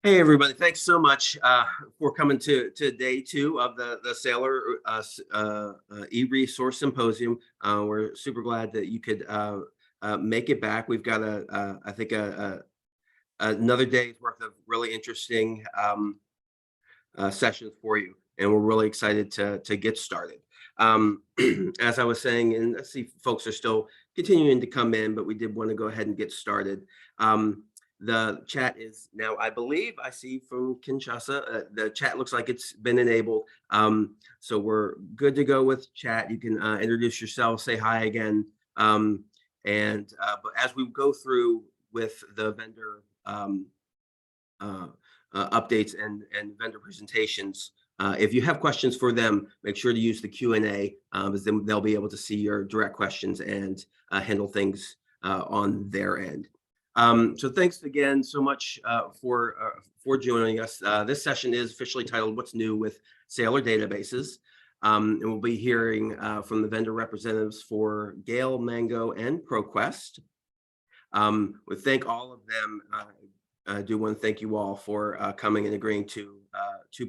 Hey everybody! Thanks so much for coming to day two of the Sailor e-resource symposium. We're super glad that you could make it back. We've got I think another day's worth of really interesting sessions for you, and we're really excited to get started. As I was saying, and let's see, folks are still continuing to come in, but we did want to go ahead and get started. The chat is now, I believe, I see from Kinshasa. The chat looks like it's been enabled, so we're good to go with chat. You can introduce yourself, say hi again, but as we go through with the vendor uh, updates and vendor presentations. If you have questions for them, make sure to use the Q&A, because then they'll be able to see your direct questions and handle things on their end. So thanks again so much for joining us. This session is officially titled "What's New with Sailor Databases," and we'll be hearing from the vendor representatives for Gale, Mango, and ProQuest. We thank all of them. I do want to thank you all for coming and agreeing to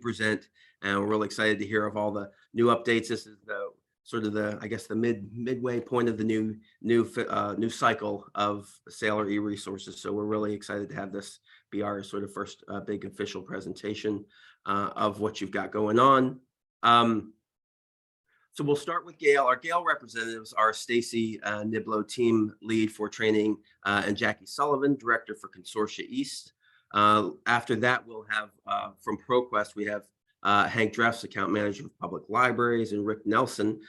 present, and we're really excited to hear of all the new updates. This is the sort of I guess the midway point of the new cycle of Sailor e-resources. So we're really excited to have this be our sort of first big official presentation of what you've got going on. So we'll start with Gale. Our Gale representatives are Stacy Niblo, team lead for training, and Jackie Sullivan, director for Consortia East. After that, we'll have from ProQuest, we have Hank Dreffs, account manager of public libraries, and Rick Nelson,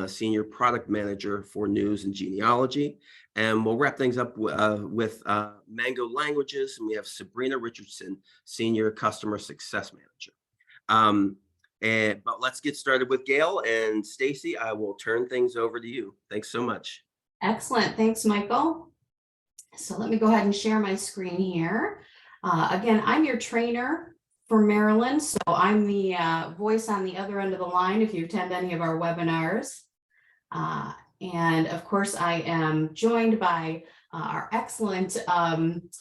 senior product manager for news and genealogy. And we'll wrap things up with Mango Languages, and we have Sabrina Richardson, senior customer success manager. But let's get started with Gale, and Stacy, I will turn things over to you. Thanks so much. Excellent. Thanks, Michael. So let me go ahead and share my screen here. Again, I'm your trainer for Maryland. So I'm the voice on the other end of the line if you attend any of our webinars. And of course, I am joined by our excellent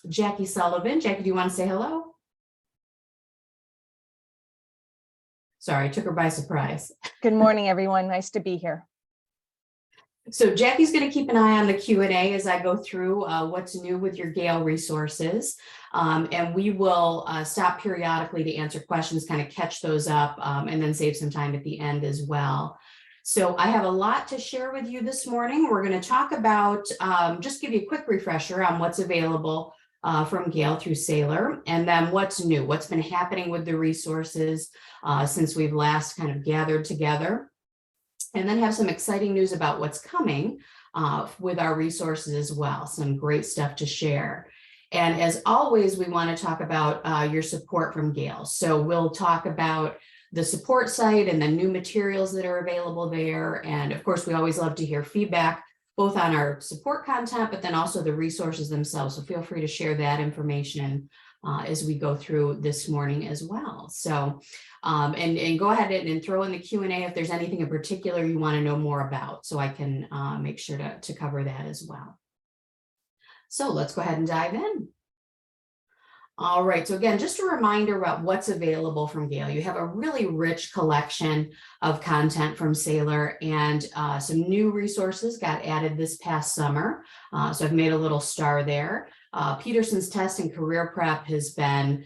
Jackie Sullivan. Jackie, do you want to say hello? Sorry, I took her by surprise. Good morning, everyone. Nice to be here. So Jackie's going to keep an eye on the Q&A as I go through what's new with your Gale resources. And we will stop periodically to answer questions, kind of catch those up, and then save some time at the end as well. So I have a lot to share with you this morning. We're going to talk about, just give you a quick refresher on what's available from Gale through Sailor, and then what's new, what's been happening with the resources since we've last kind of gathered together, and then have some exciting news about what's coming with our resources as well. Some great stuff to share. And as always, we want to talk about your support from Gale. So we'll talk about the support site and the new materials that are available there. And of course, we always love to hear feedback both on our support content, but then also the resources themselves. So feel free to share that information as we go through this morning as well. So, and go ahead and throw in the Q&A if there's anything in particular you want to know more about, so I can make sure to cover that as well. So let's go ahead and dive in. All right, so again, just a reminder about what's available from Gale. You have a really rich collection of content from Sailor, and some new resources got added this past summer. So I've made a little star there. Peterson's Test and Career Prep has been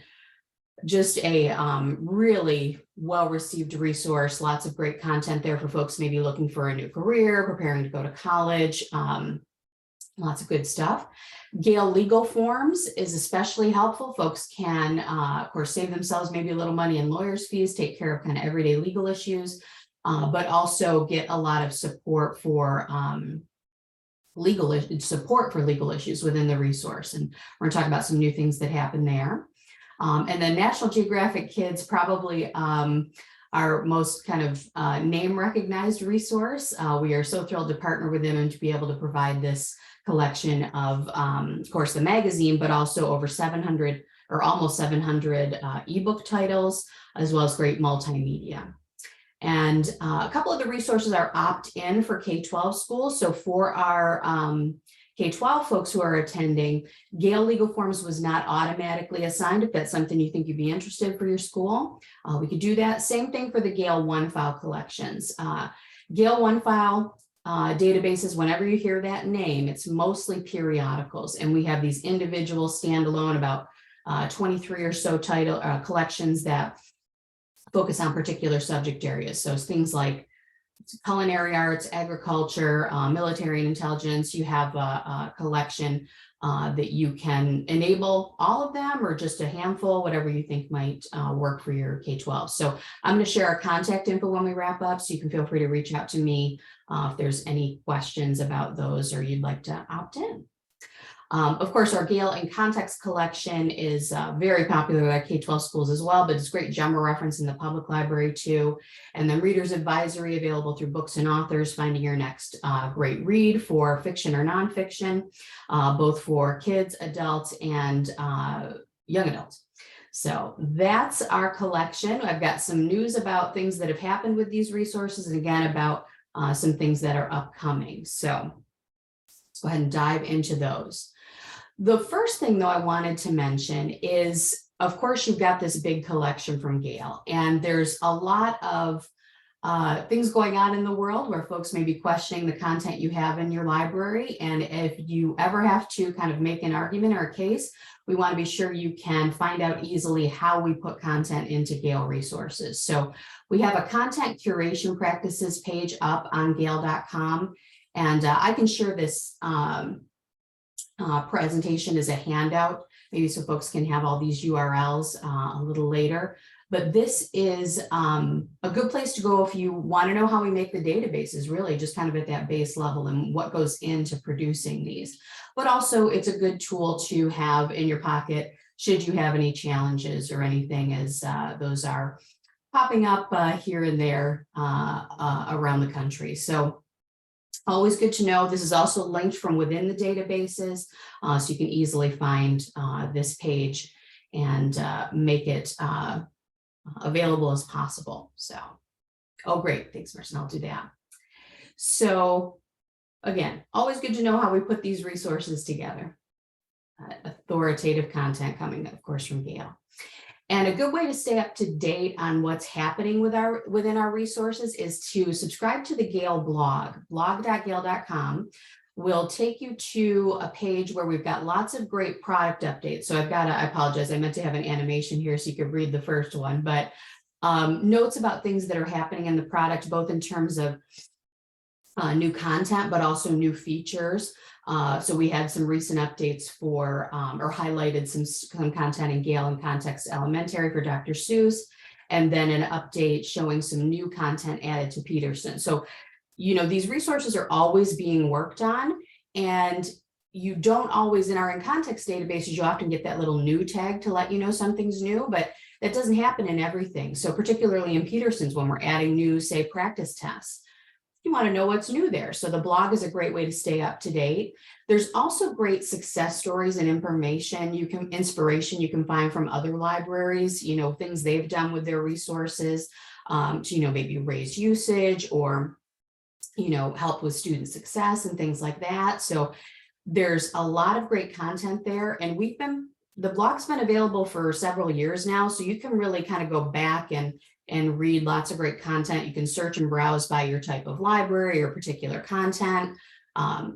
just a really well-received resource. Lots of great content there for folks maybe looking for a new career, preparing to go to college. Lots of good stuff. Gale Legal Forms is especially helpful. Folks can, of course, save themselves maybe a little money in lawyers' fees, take care of kind of everyday legal issues, but also get a lot of support for legal issues within the resource. And we're going to talk about some new things that happen there. And then National Geographic Kids, probably our most kind of name recognized resource. We are so thrilled to partner with them and to be able to provide this collection of course, the magazine, but also over 700 or almost 700 ebook titles, as well as great multimedia. And a couple of the resources are opt-in for K-12 schools. So for our K-12 folks who are attending, Gale Legal Forms was not automatically assigned. If that's something you think you'd be interested for your school, we could do that. Same thing for the Gale One File collections. Gale One File databases, whenever you hear that name, it's mostly periodicals. And we have these individual standalone, about 23 or so title collections that focus on particular subject areas. So it's things like culinary arts, agriculture, military and intelligence. You have a collection that you can enable all of them or just a handful, whatever you think might work for your K-12. So I'm going to share our contact info when we wrap up, so you can feel free to reach out to me if there's any questions about those or you'd like to opt in. Of course, our Gale in Context collection is very popular with our K-12 schools as well, but it's great genre reference in the public library too. And then Reader's Advisory available through Books and Authors, finding your next great read for fiction or nonfiction, both for kids, adults, and young adults. So that's our collection. I've got some news about things that have happened with these resources, and again, about some things that are upcoming. So let's go ahead and dive into those. The first thing, though, I wanted to mention is, of course, you've got this big collection from Gale, and there's a lot of things going on in the world where folks may be questioning the content you have in your library. And if you ever have to kind of make an argument or a case, we want to be sure you can find out easily how we put content into Gale resources. So we have a content curation practices page up on Gale.com, and I can share this presentation as a handout, maybe so folks can have all these URLs a little later. But this is a good place to go if you want to know how we make the databases, really just kind of at that base level and what goes into producing these. But also it's a good tool to have in your pocket should you have any challenges or anything, as those are popping up here and there around the country. So always good to know. This is also linked from within the databases, so you can easily find this page and make it available as possible. So, oh, great. Thanks, Marcin. I'll do that. So again, always good to know how we put these resources together. Authoritative content coming, of course, from Gale. And a good way to stay up to date on what's happening within our resources is to subscribe to the Gale blog. Blog.gale.com will take you to a page where we've got lots of great product updates. So I apologize, I meant to have an animation here so you could read the first one, but notes about things that are happening in the product, both in terms of new content, but also new features. So we had some recent updates for, or highlighted some content in Gale and Context Elementary for Dr. Seuss, and then an update showing some new content added to Peterson. So, you know, these resources are always being worked on, and you don't always, in our in context databases, you often get that little new tag to let you know something's new, but that doesn't happen in everything. So particularly in Peterson's, when we're adding new, say, practice tests, you want to know what's new there. So the blog is a great way to stay up to date. There's also great success stories and inspiration you can find from other libraries, you know, things they've done with their resources to, you know, maybe raise usage or, you know, help with student success and things like that. So there's a lot of great content there, and the blog's been available for several years now, so you can really kind of go back and read lots of great content. You can search and browse by your type of library or particular content.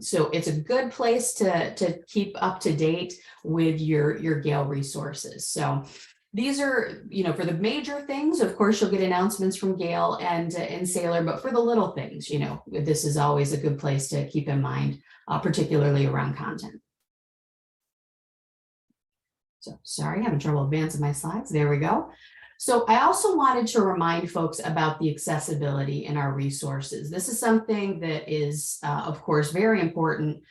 So it's a good place to keep up to date with your Gale resources. So these are, you know, for the major things, of course, you'll get announcements from Gale and Saylor, but for the little things, you know, this is always a good place to keep in mind, particularly around content. So sorry, having trouble advancing my slides. There we go. So I also wanted to remind folks about the accessibility in our resources. This is something that is, of course, very important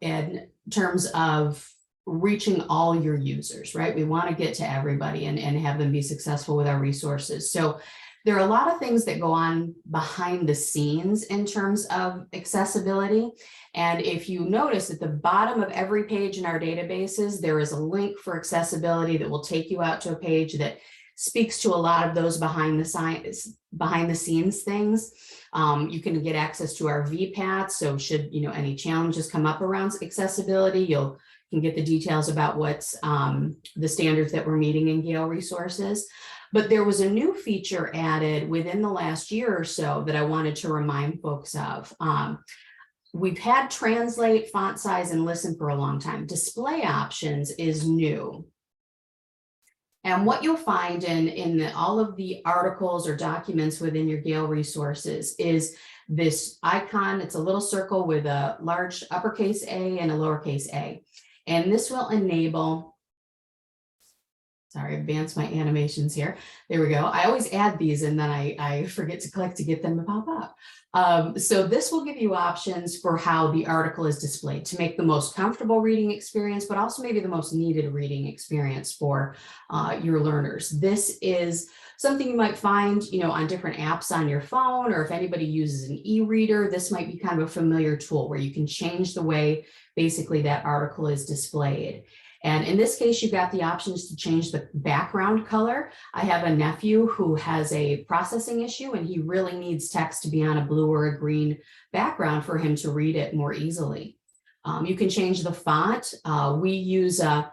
in terms of reaching all your users, right? We want to get to everybody and have them be successful with our resources. So there are a lot of things that go on behind the scenes in terms of accessibility. And if you notice at the bottom of every page in our databases, there is a link for accessibility that will take you out to a page that speaks to a lot of those behind the scenes things. You can get access to our VPAT. So should any challenges come up around accessibility, you can get the details about what's the standards that we're meeting in Gale resources. But there was a new feature added within the last year or so that I wanted to remind folks of. We've had translate, font size, and listen for a long time. Display options is new. And what you'll find in all of the articles or documents within your Gale resources is this icon. It's a little circle with a large uppercase A and a lowercase a. And this will enable, sorry, advance my animations here. There we go. I always add these and then I forget to click to get them to pop up. So this will give you options for how the article is displayed to make the most comfortable reading experience, but also maybe the most needed reading experience for your learners. This is something you might find, on different apps on your phone, or if anybody uses an e-reader, this might be kind of a familiar tool where you can change the way basically that article is displayed. And in this case, you've got the options to change the background color. I have a nephew who has a processing issue and he really needs text to be on a blue or a green background for him to read it more easily. You can change the font. We use a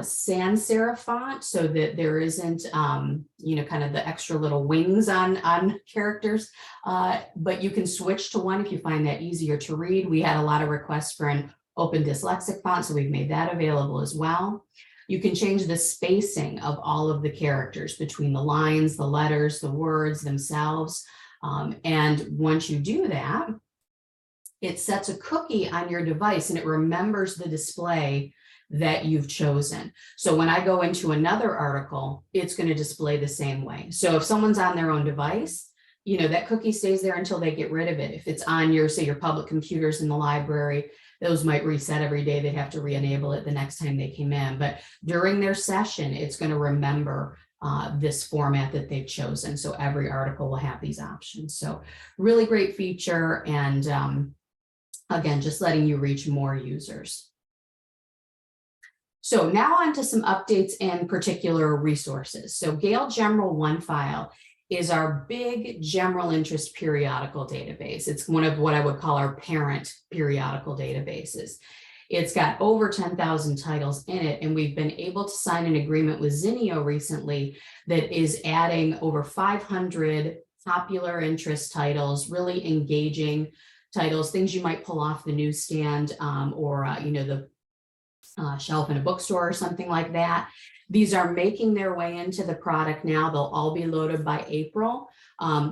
sans serif font so that there isn't, kind of the extra little wings on characters, but you can switch to one if you find that easier to read. We had a lot of requests for an open dyslexic font, so we've made that available as well. You can change the spacing of all of the characters between the lines, the letters, the words themselves. And once you do that, it sets a cookie on your device and it remembers the display that you've chosen. So when I go into another article, it's going to display the same way. So if someone's on their own device, that cookie stays there until they get rid of it. If it's on say your public computers in the library, those might reset every day. They'd have to re-enable it the next time they came in. But during their session, it's going to remember this format that they've chosen. So every article will have these options. So really great feature. And again, just letting you reach more users. So now on to some updates in particular resources. So Gale General OneFile is our big general interest periodical database. It's one of what I would call our parent periodical databases. It's got over 10,000 titles in it, and we've been able to sign an agreement with Zinio recently that is adding over 500 popular interest titles, really engaging titles, things you might pull off the newsstand or the shelf in a bookstore or something like that. These are making their way into the product now. They'll all be loaded by April.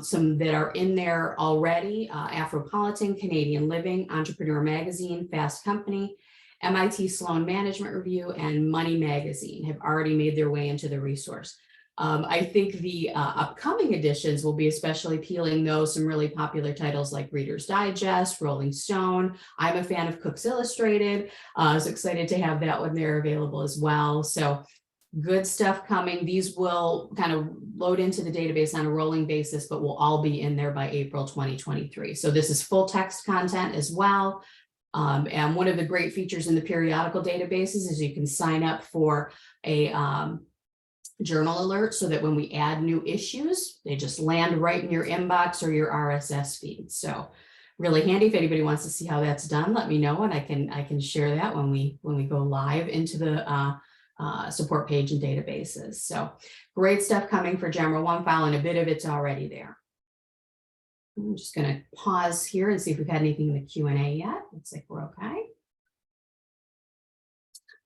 Some that are in there already, Afropolitan, Canadian Living, Entrepreneur Magazine, Fast Company, MIT Sloan Management Review, and Money Magazine have already made their way into the resource. I think the upcoming editions will be especially appealing, though, some really popular titles like Reader's Digest, Rolling Stone. I'm a fan of Cook's Illustrated. I was excited to have that one there available as well. So good stuff coming. These will kind of load into the database on a rolling basis, but will all be in there by April 2023. So this is full text content as well. And one of the great features in the periodical databases is you can sign up for a journal alert so that when we add new issues, they just land right in your inbox or your RSS feed. So really handy. If anybody wants to see how that's done, let me know and I can share that when we go live into the support page and databases. So great stuff coming for General OneFile, and a bit of it's already there. I'm just going to pause here and see if we've had anything in the Q&A yet. Looks like we're okay.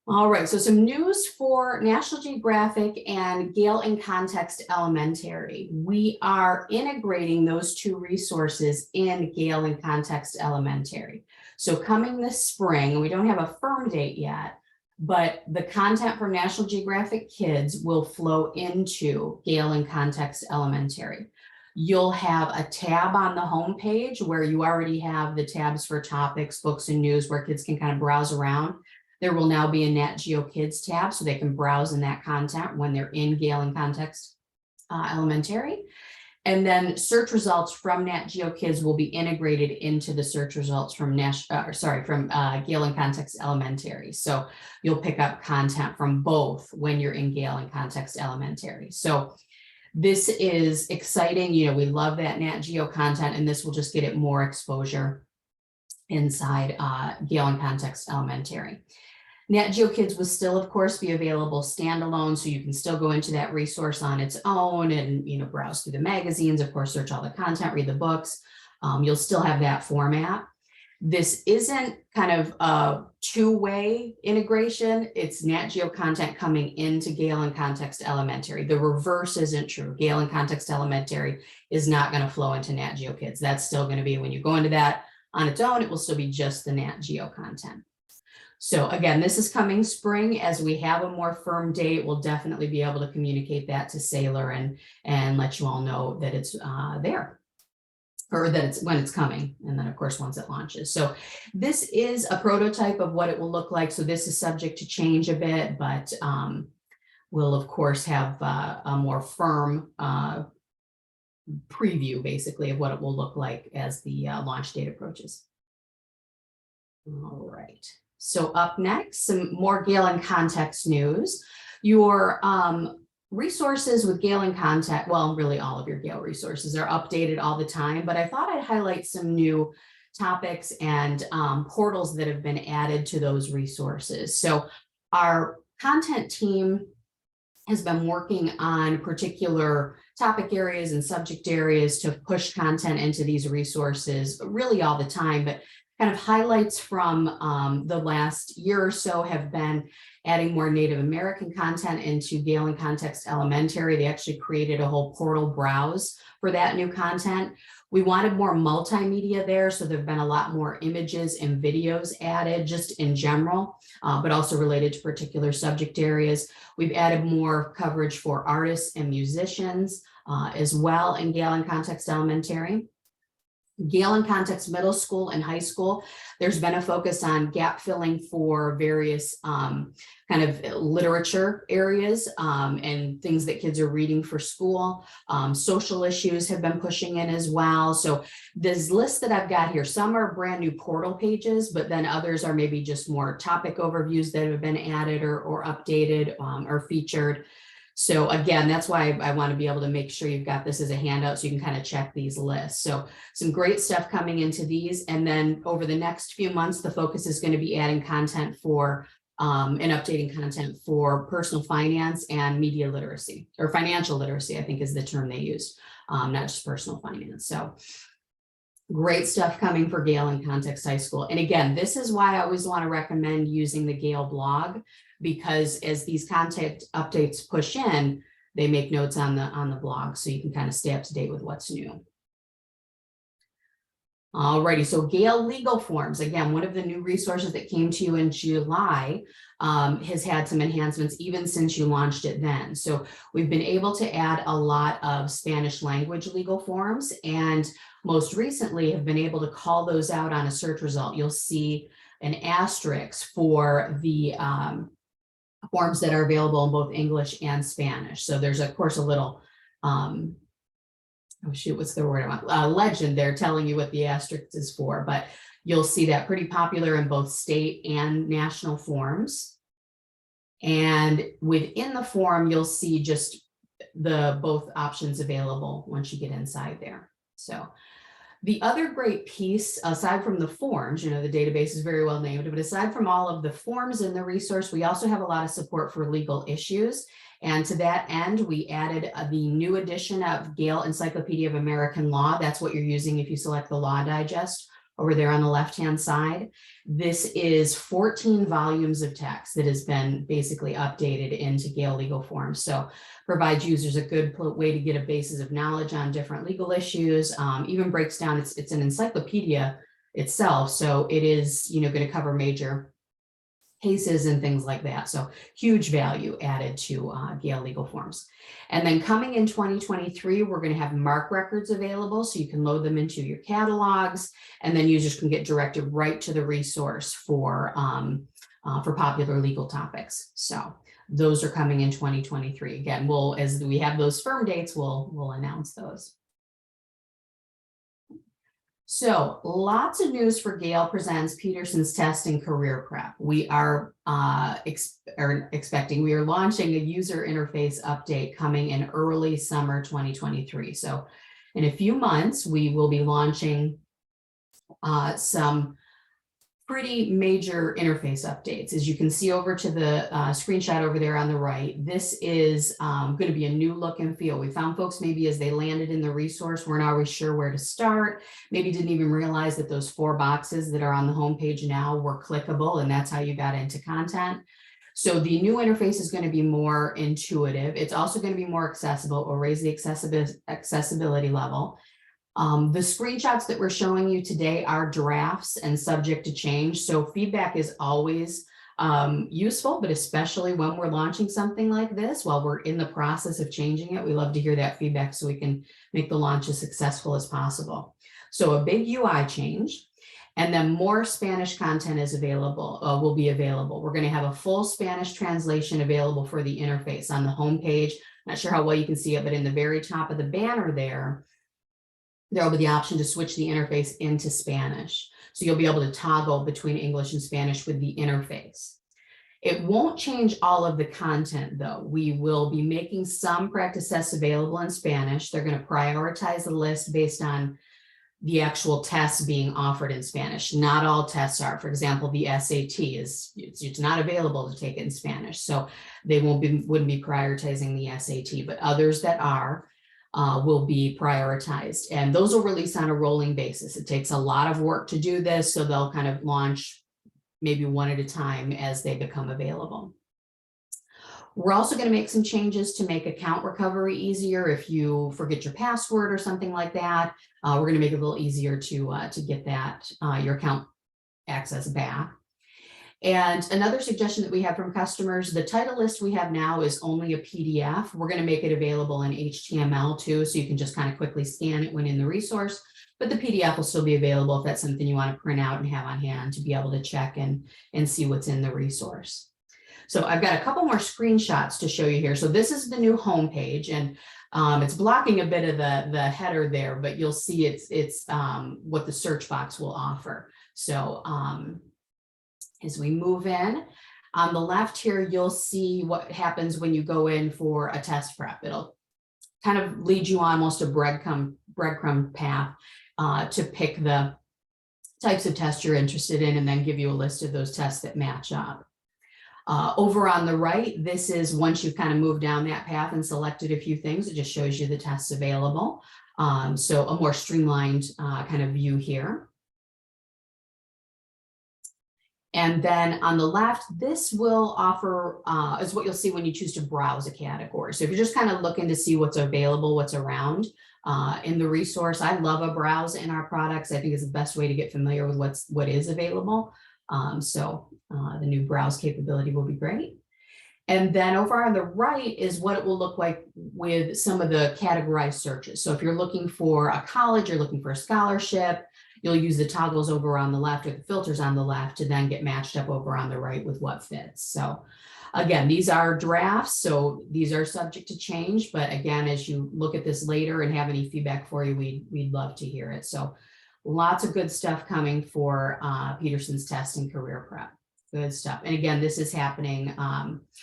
All right, so some news for National Geographic and Gale in Context Elementary. We are integrating those two resources in Gale in Context Elementary. So coming this spring, we don't have a firm date yet, but the content from National Geographic Kids will flow into Gale in Context Elementary. You'll have a tab on the home page where you already have the tabs for topics, books, and news where kids can kind of browse around. There will now be a Nat Geo Kids tab so they can browse in that content when they're in Gale in Context Elementary. And then search results from Nat Geo Kids will be integrated into the search results from Gale and Context Elementary. So you'll pick up content from both when you're in Gale and Context Elementary. So this is exciting. You know, we love that Nat Geo content, and this will just get it more exposure inside Gale and Context Elementary. Nat Geo Kids will still, of course, be available standalone, so you can still go into that resource on its own and, you know, browse through the magazines, of course, search all the content, read the books. You'll still have that format. This isn't kind of a two-way integration. It's Nat Geo content coming into Gale and Context Elementary. The reverse isn't true. Gale and Context Elementary is not going to flow into Nat Geo Kids. That's still going to be, when you go into that on its own, it will still be just the Nat Geo content. So again, this is coming spring. As we have a more firm date, we'll definitely be able to communicate that to Sailor and let you all know that it's there, or that it's when it's coming. And then of course, once it launches. So this is a prototype of what it will look like. So this is subject to change a bit, but we'll of course have a more firm preview basically of what it will look like as the launch date approaches. All right. So up next, some more Gale and Context news. Your resources with Gale and Context, well, really all of your Gale resources are updated all the time, but I thought I'd highlight some new topics and portals that have been added to those resources. So our content team has been working on particular topic areas and subject areas to push content into these resources really all the time, but kind of highlights from the last year or so have been adding more Native American content into Gale and Context Elementary. They actually created a whole portal browse for that new content. We wanted more multimedia there, so there have been a lot more images and videos added just in general, but also related to particular subject areas. We've added more coverage for artists and musicians as well in Gale and Context Elementary. Gale and Context Middle School and High School, there's been a focus on gap filling for various kind of literature areas and things that kids are reading for school. Social issues have been pushing in as well. So this list that I've got here, some are brand new portal pages, but then others are maybe just more topic overviews that have been added or updated or featured. So again, that's why I want to be able to make sure you've got this as a handout so you can kind of check these lists. So some great stuff coming into these. And then over the next few months, the focus is going to be adding content for and updating content for personal finance and media literacy, or financial literacy, I think is the term they use, not just personal finance. So great stuff coming for Gale and Context High School. And again, this is why I always want to recommend using the Gale blog, because as these content updates push in, they make notes on the blog, so you can kind of stay up to date with what's new. Alrighty, so Gale legal forms, again, one of the new resources that came to you in July has had some enhancements even since you launched it then. So we've been able to add a lot of Spanish language legal forms, and most recently have been able to call those out on a search result. You'll see an asterisk for the forms that are available in both English and Spanish. So there's of course a little, oh shoot, what's the word I want? Legend there telling you what the asterisk is for, but you'll see that pretty popular in both state and national forms. And within the form, you'll see just both options available once you get inside there. So the other great piece, aside from the forms, you know, the database is very well named, but aside from all of the forms in the resource, we also have a lot of support for legal issues. And to that end, we added the new edition of Gale Encyclopedia of American Law. That's what you're using if you select the Law Digest over there on the left-hand side. This is 14 volumes of text that has been basically updated into Gale legal forms. So provides users a good way to get a basis of knowledge on different legal issues, even breaks down, it's an encyclopedia itself. So it is, you know, going to cover major cases and things like that. So huge value added to Gale legal forms. And then coming in 2023, we're going to have MARC records available, so you can load them into your catalogs, and then users can get directed right to the resource for popular legal topics. So those are coming in 2023. Again, as we have those firm dates, we'll announce those. So lots of news for Gale Presents Peterson's Test and Career Prep. We are expecting, we are launching a user interface update coming in early summer 2023. So in a few months, we will be launching some pretty major interface updates. As you can see over to the screenshot over there on the right, this is going to be a new look and feel. We found folks maybe as they landed in the resource weren't always sure where to start, maybe didn't even realize that those 4 boxes that are on the homepage now were clickable, and that's how you got into content. So the new interface is going to be more intuitive. It's also going to be more accessible or raise the accessibility level. The screenshots that we're showing you today are drafts and subject to change. So feedback is always useful, but especially when we're launching something like this, while we're in the process of changing it, we love to hear that feedback so we can make the launch as successful as possible. So a big UI change, and then more Spanish content is available, will be available. We're going to have a full Spanish translation available for the interface on the homepage. Not sure how well you can see it, but in the very top of the banner there will be the option to switch the interface into Spanish. So you'll be able to toggle between English and Spanish with the interface. It won't change all of the content though. We will be making some practice tests available in Spanish. They're going to prioritize the list based on the actual tests being offered in Spanish. Not all tests are. For example, the SAT it's not available to take it in Spanish. So they wouldn't be prioritizing the SAT, but others that are will be prioritized, and those will release on a rolling basis. It takes a lot of work to do this, so they'll kind of launch maybe one at a time as they become available. We're also going to make some changes to make account recovery easier. If you forget your password or something like that, we're going to make it a little easier to get that your account access back. And another suggestion that we have from customers, the title list we have now is only a PDF. We're going to make it available in HTML too, so you can just kind of quickly scan it when in the resource, but the PDF will still be available if that's something you want to print out and have on hand to be able to check and see what's in the resource. So I've got a couple more screenshots to show you here. So this is the new homepage, and it's blocking a bit of the header there, but you'll see it's what the search box will offer. So as we move in, on the left here, you'll see what happens when you go in for a test prep. It'll kind of lead you on almost a breadcrumb path to pick the types of tests you're interested in, and then give you a list of those tests that match up. Over on the right, this is once you've kind of moved down that path and selected a few things, it just shows you the tests available. So a more streamlined kind of view here. And then on the left, this will offer, is what you'll see when you choose to browse a category. So if you're just kind of looking to see what's available, what's around in the resource, I love a browse in our products. I think it's the best way to get familiar with what is available. So the new browse capability will be great. And then over on the right is what it will look like with some of the categorized searches. So if you're looking for a college, you're looking for a scholarship, you'll use the toggles over on the left or the filters on the left to then get matched up over on the right with what fits. So again, these are drafts, so these are subject to change. But again, as you look at this later and have any feedback for you, we'd love to hear it. So lots of good stuff coming for Peterson's Test and Career Prep. Good stuff. And again, this is happening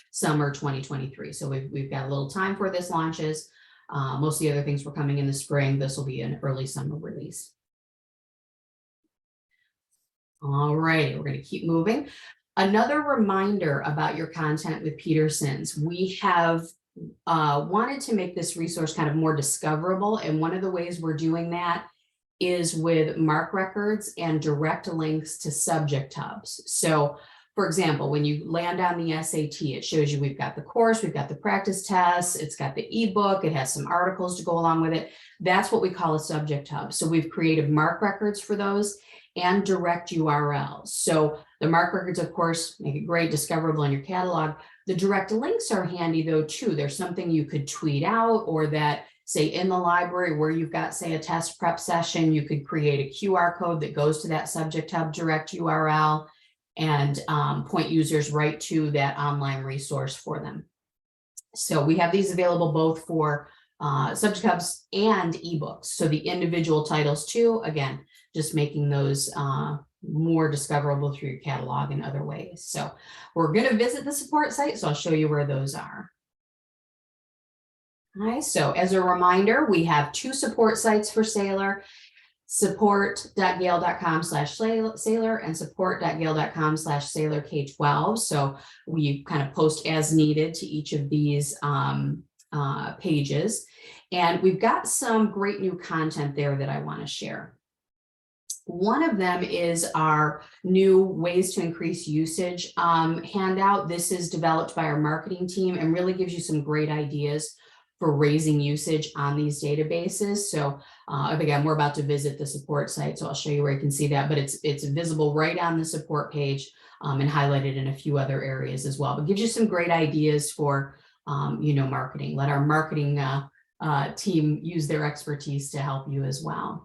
summer 2023. So we've got a little time for this launches. Most of the other things were coming in the spring. This will be an early summer release. All right, we're going to keep moving. Another reminder about your content with Peterson's. We have wanted to make this resource kind of more discoverable. And one of the ways we're doing that is with mark records and direct links to subject hubs. So for example, when you land on the SAT, it shows you we've got the course, we've got the practice tests, it's got the ebook, it has some articles to go along with it. That's what we call a subject hub. So we've created mark records for those and direct URLs. So the mark records, of course, make it great, discoverable in your catalog. The direct links are handy though too. There's something you could tweet out, or that say in the library where you've got, say, a test prep session, you could create a QR code that goes to that subject hub direct URL and point users right to that online resource for them. So we have these available both for subject hubs and ebooks. So the individual titles too, again, just making those more discoverable through your catalog in other ways. So we're going to visit the support site, so I'll show you where those are. All right, so as a reminder, we have 2 support sites for Sailor, support.gale.com/Sailor and support.gale.com/Sailor K-12. So we kind of post as needed to each of these pages. And we've got some great new content there that I want to share. One of them is our new ways to increase usage handout. This is developed by our marketing team and really gives you some great ideas for raising usage on these databases. So again, we're about to visit the support site, so I'll show you where you can see that, but it's visible right on the support page and highlighted in a few other areas as well, but gives you some great ideas for marketing. Let our marketing team use their expertise to help you as well.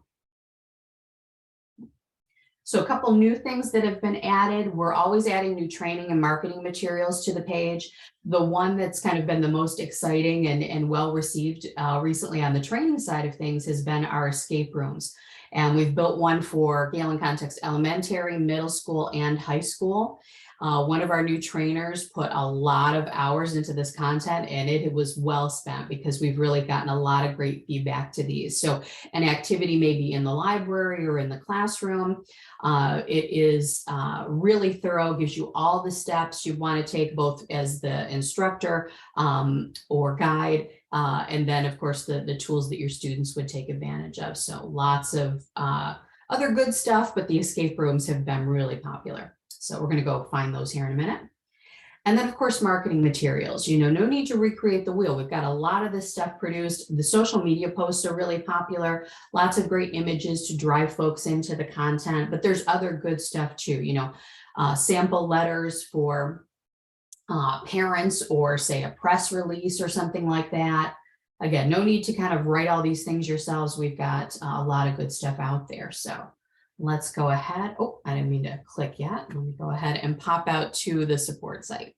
So a couple new things that have been added. We're always adding new training and marketing materials to the page. The one that's kind of been the most exciting and well received recently on the training side of things has been our escape rooms. And we've built one for Gale in Context Elementary, Middle School, and High School. One of our new trainers put a lot of hours into this content, and it was well spent because we've really gotten a lot of great feedback to these. So an activity may be in the library or in the classroom. It is really thorough, gives you all the steps you want to take both as the instructor or guide, and then of course the tools that your students would take advantage of. So lots of other good stuff, but the escape rooms have been really popular. So we're going to go find those here in a minute. And then of course, marketing materials, no need to recreate the wheel. We've got a lot of this stuff produced. The social media posts are really popular, lots of great images to drive folks into the content, but there's other good stuff too, sample letters for parents or say a press release or something like that. Again, no need to kind of write all these things yourselves. We've got a lot of good stuff out there. So let's go ahead. Oh, I didn't mean to click yet. Let me go ahead and pop out to the support site.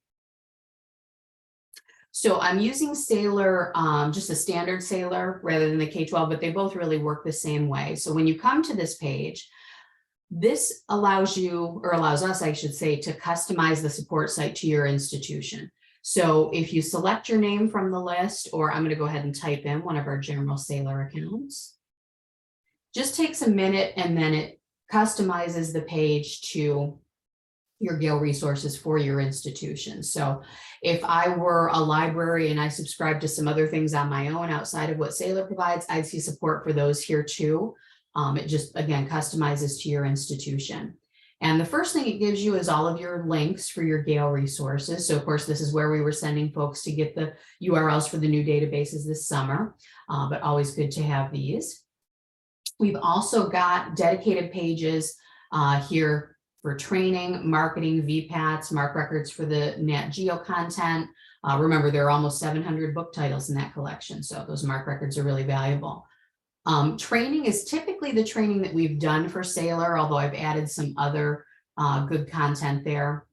So I'm using Sailor, just a standard Sailor rather than the K-12, but they both really work the same way. So when you come to this page, this allows you, or allows us, I should say, to customize the support site to your institution. So if you select your name from the list, or I'm going to go ahead and type in one of our general Sailor accounts, just takes a minute and then it customizes the page to your Gale resources for your institution. So if I were a library and I subscribe to some other things on my own outside of what Sailor provides, I'd see support for those here too. It just, again, customizes to your institution. And the first thing it gives you is all of your links for your Gale resources. So of course, this is where we were sending folks to get the URLs for the new databases this summer, but always good to have these. We've also got dedicated pages here for training, marketing, VPATs, mark records for the Nat Geo content. Remember, there are almost 700 book titles in that collection, so those mark records are really valuable. Training is typically the training that we've done for Sailor, although I've added some other good content there.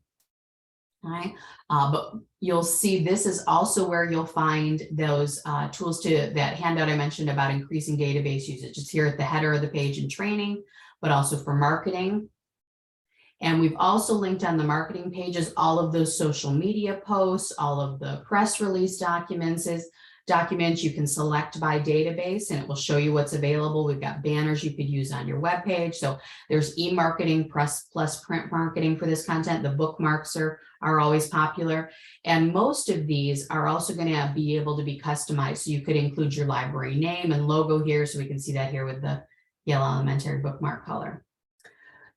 All right, but you'll see this is also where you'll find those tools to that handout I mentioned about increasing database usage. It's here at the header of the page in training, but also for marketing. And we've also linked on the marketing pages all of those social media posts, all of the press release documents you can select by database and it will show you what's available. We've got banners you could use on your web page. So there's e-marketing plus print marketing for this content. The bookmarks are always popular. And most of these are also going to be able to be customized. So you could include your library name and logo here. So we can see that here with the Gale Elementary bookmark color.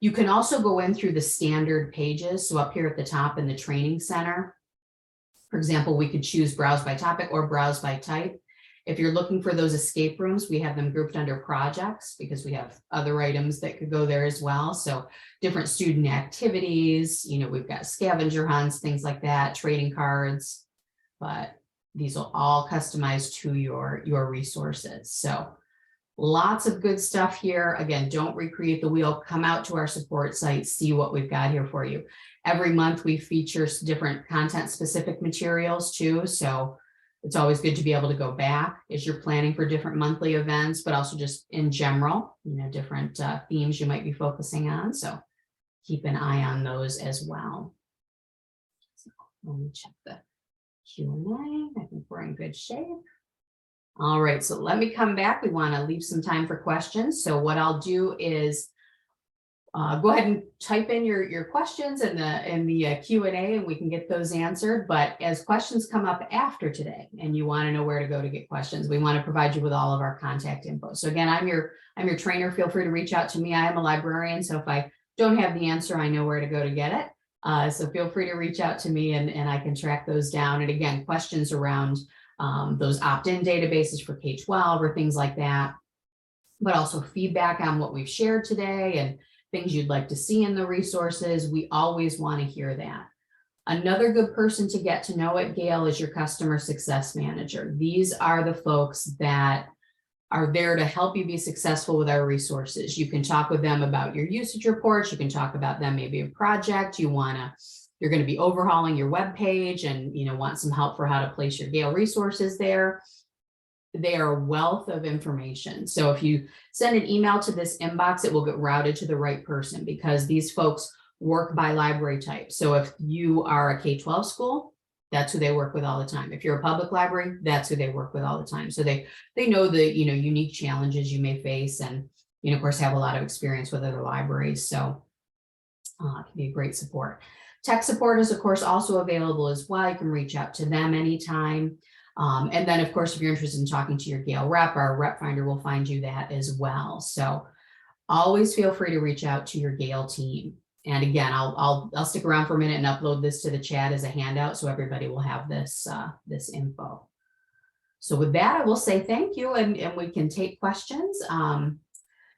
You can also go in through the standard pages. So up here at the top in the training center, for example, we could choose browse by topic or browse by type. If you're looking for those escape rooms, we have them grouped under projects because we have other items that could go there as well. So different student activities, we've got scavenger hunts, things like that, trading cards, but these will all customize to your resources. So lots of good stuff here. Again, don't recreate the wheel. Come out to our support site, see what we've got here for you. Every month we feature different content specific materials too. So It's always good to be able to go back as you're planning for different monthly events, but also just in general, different themes you might be focusing on. So keep an eye on those as well. So let me check the Q&A. I think we're in good shape. All right, so let me come back. We want to leave some time for questions. So what I'll do is go ahead and type in your questions in the Q&A, and we can get those answered. But as questions come up after today and you want to know where to go to get questions, we want to provide you with all of our contact info. So again, I'm your trainer. Feel free to reach out to me. I am a librarian, so if I don't have the answer, I know where to go to get it. So feel free to reach out to me, and I can track those down. And again, questions around those opt-in databases for K-12 or things like that, but also feedback on what we've shared today and things you'd like to see in the resources. We always want to hear that. Another good person to get to know at Gale is your customer success manager. These are the folks that are there to help you be successful with our resources. You can talk with them about your usage reports. You can talk about them, maybe a project you're going to be overhauling your web page and want some help for how to place your Gale resources there. They are a wealth of information. So if you send an email to this inbox, it will get routed to the right person, because these folks work by library type. So if you are a K-12 school, that's who they work with all the time. If you're a public library, that's who they work with all the time. So they know the unique challenges you may face, and of course have a lot of experience with other libraries. So it can be a great support. Tech support is of course also available as well. You can reach out to them anytime. And then of course, if you're interested in talking to your Gale rep, our rep finder will find you that as well. So always feel free to reach out to your Gale team. And again, I'll stick around for a minute and upload this to the chat as a handout, so everybody will have this info. So with that, I will say thank you, and we can take questions.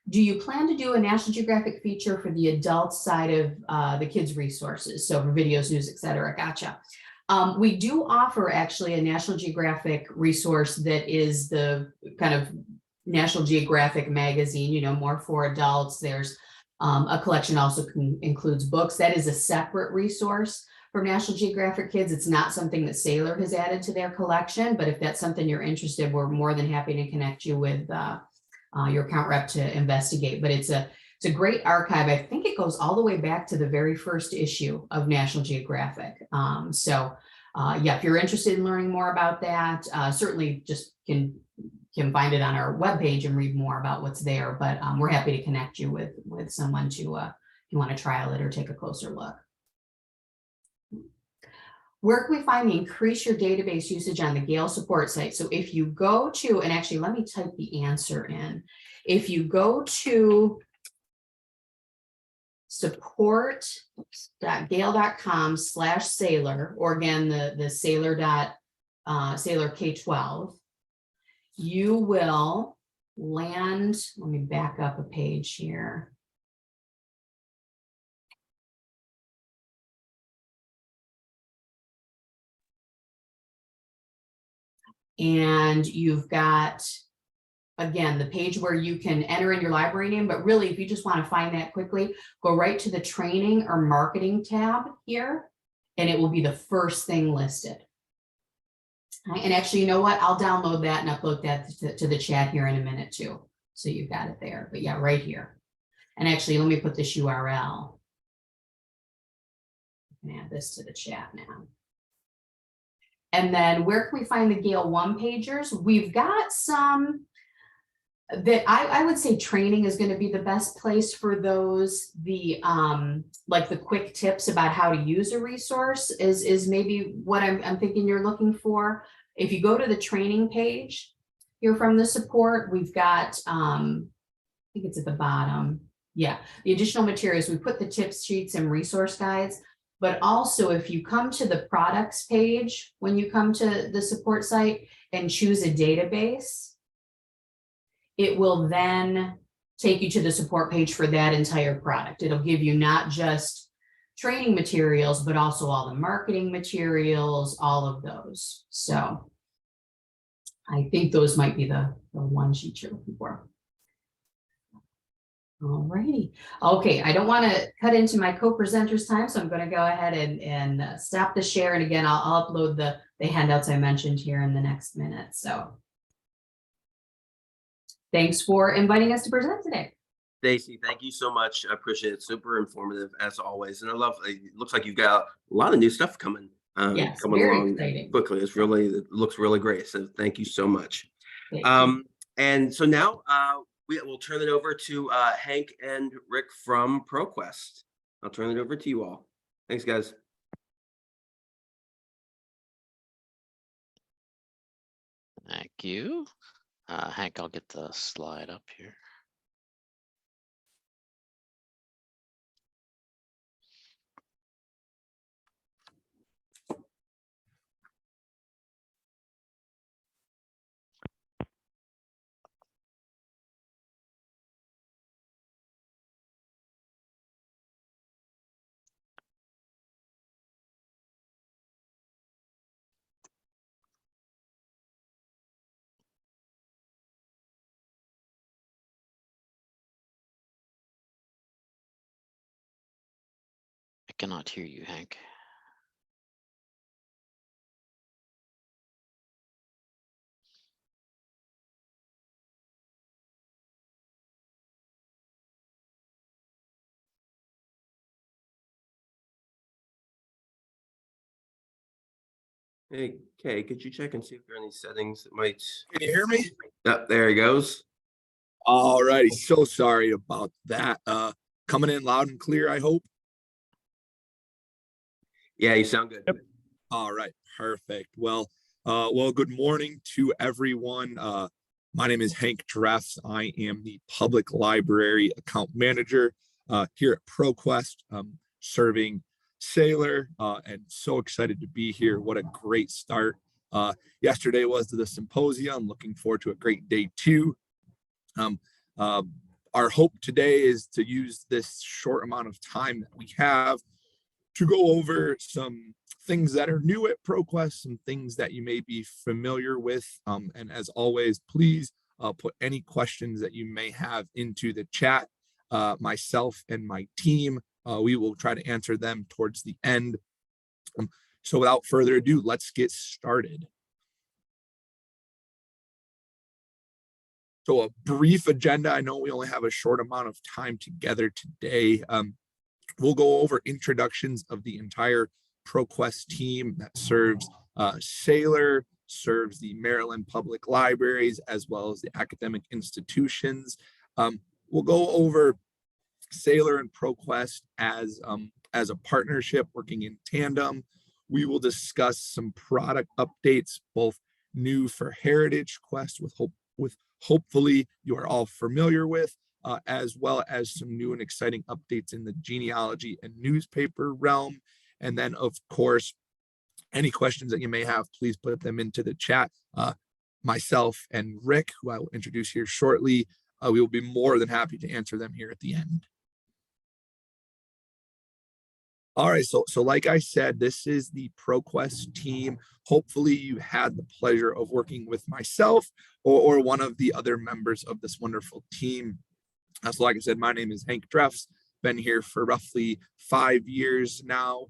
Do you plan to do a National Geographic feature for the adult side of the kids' resources? So for videos, news, et cetera. Gotcha. We do offer actually a National Geographic resource that is the kind of National Geographic magazine, more for adults. There's a collection also includes books. That is a separate resource for National Geographic Kids. It's not something that Sailor has added to their collection, but if that's something you're interested, we're more than happy to connect you with your account rep to investigate. But it's a great archive. I think it goes all the way back to the very first issue of National Geographic. Yeah, if you're interested in learning more about that, certainly just can find it on our webpage and read more about what's there. But we're happy to connect you with someone to, if you want to trial it or take a closer look. Where can we find the increase your database usage on the Gale support site? So if you go to, and actually let me type the answer in. If you go to support.gale.com/Sailor, or again, the Sailor K-12, you will land, let me back up a page here. And you've got, again, the page where you can enter in your library name, but really, if you just want to find that quickly, go right to the training or marketing tab here, and it will be the first thing listed. And actually, you know what? I'll download that and upload that to the chat here in a minute too. So you've got it there, but yeah, right here. And actually, let me put this URL. I can add this to the chat now. And then where can we find the Gale one-pagers? We've got some that I would say training is going to be the best place for those. The like the quick tips about how to use a resource is maybe what I'm thinking you're looking for. If you go to the training page here from the support, we've got I think it's at the bottom. Yeah, the additional materials. We put the tips sheets and resource guides. But also, if you come to the products page, when you come to the support site and choose a database, it will then take you to the support page for that entire product. It'll give you not just training materials, but also all the marketing materials, all of those. So I think those might be the one sheet you're looking for. All righty. Okay, I don't want to cut into my co-presenter's time, so I'm going to go ahead and stop the share. And again, I'll upload the handouts I mentioned here in the next minute. So thanks for inviting us to present today. Stacy, thank you so much. I appreciate it. Super informative as always. And I love, it looks like you've got a lot of new stuff coming, Yes, coming very along exciting. quickly. It looks really great. So thank you so much. Thank you. And so now we will turn it over to Hank and Rick from ProQuest. I'll turn it over to you all. Thanks, guys. Thank you. Hank, I'll get the slide up here. I cannot hear you, Hank. Hey, Kay, could you check and see if there are any settings that might? Can you hear me? Yep, there he goes. All righty. So sorry about that. Coming in loud and clear, I hope. Yeah, you sound good. Yep. All right, perfect. Well, good morning to everyone. My name is Hank Dreffs. I am the public library account manager here at ProQuest, serving Sailor, and so excited to be here. What a great start. Yesterday was the symposium. Looking forward to a great day too. Our hope today is to use this short amount of time that we have to go over some things that are new at ProQuest, some things that you may be familiar with. And as always, please put any questions that you may have into the chat. Myself and my team, we will try to answer them towards the end. So without further ado, let's get started. So a brief agenda. I know we only have a short amount of time together today. We'll go over introductions of the entire ProQuest team that serves Sailor, serves the Maryland Public Libraries, as well as the academic institutions. We'll go over Sailor and ProQuest as a partnership working in tandem. We will discuss some product updates, both new for Heritage Quest with hopefully you are all familiar with, as well as some new and exciting updates in the genealogy and newspaper realm. And then, of course, any questions that you may have, please put them into the chat. Myself and Rick, who I will introduce here shortly, we will be more than happy to answer them here at the end. All right, so like I said, this is the ProQuest team. Hopefully you had the pleasure of working with myself or one of the other members of this wonderful team. So like I said, my name is Hank Dreffs, been here for roughly 5 years now.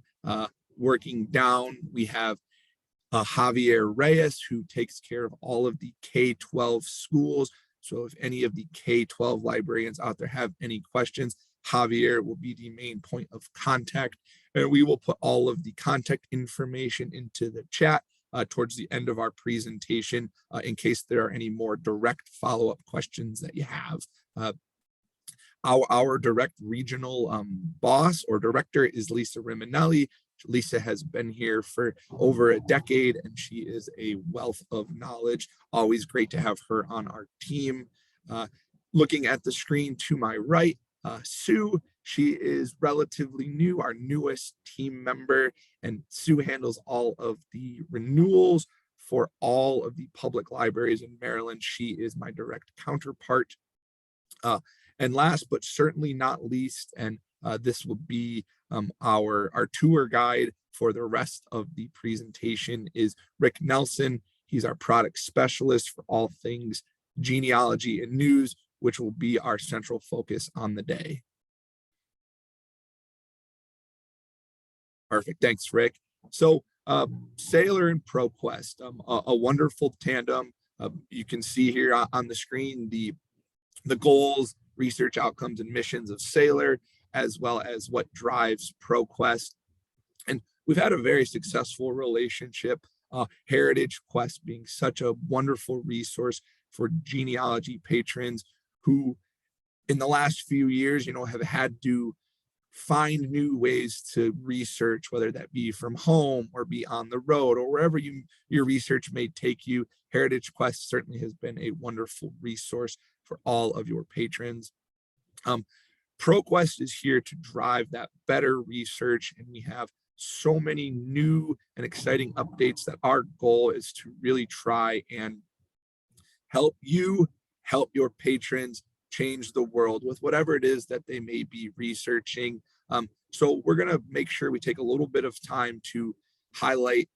Working down, we have Javier Reyes, who takes care of all of the K-12 schools. So if any of the K-12 librarians out there have any questions, Javier will be the main point of contact, and we will put all of the contact information into the chat towards the end of our presentation in case there are any more direct follow-up questions that you have. Our direct regional boss or director is Lisa Riminelli. Lisa has been here for over a decade, and she is a wealth of knowledge. Always great to have her on our team. Looking at the screen to my right, Sue, she is relatively new, our newest team member, and Sue handles all of the renewals for all of the public libraries in Maryland. She is my direct counterpart. And last but certainly not least, and this will be our tour guide for the rest of the presentation, is Rick Nelson. He's our product specialist for all things genealogy and news. which will be our central focus on the day. Perfect. Thanks, Rick. So Sailor and ProQuest, a wonderful tandem. You can see here on the screen the goals, research outcomes, and missions of Sailor, as well as what drives ProQuest. And we've had a very successful relationship. Heritage Quest being such a wonderful resource for genealogy patrons who, in the last few years, have had to find new ways to research, whether that be from home or be on the road or wherever your research may take you. Heritage Quest certainly has been a wonderful resource for all of your patrons. ProQuest is here to drive that better research, and we have so many new and exciting updates that our goal is to really try and help you, help your patrons change the world with whatever it is that they may be researching. So we're going to make sure we take a little bit of time to highlight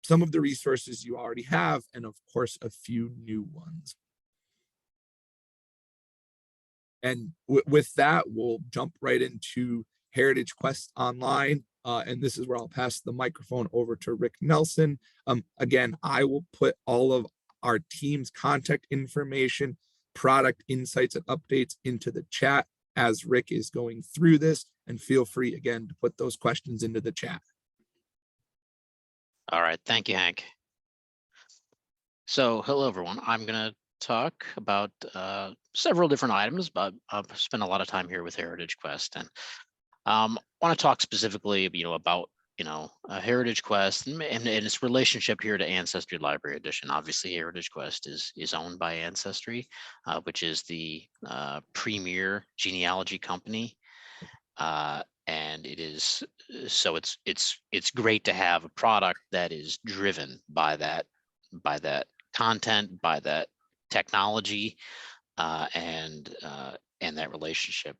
some of the resources you already have, and of course, a few new ones. And with that, we'll jump right into Heritage Quest Online. And this is where I'll pass the microphone over to Rick Nelson. Again, I will put all of our team's contact information, product insights, and updates into the chat as Rick is going through this. And feel free, again, to put those questions into the chat. All right, thank you, Hank. So hello, everyone. I'm going to talk about several different items, but I've spent a lot of time here with Heritage Quest, and want to talk specifically, about Heritage Quest and its relationship here to Ancestry Library Edition. Obviously, Heritage Quest is owned by Ancestry, which is the premier genealogy company, and it is so it's great to have a product that is driven by that content, by that technology, and that relationship.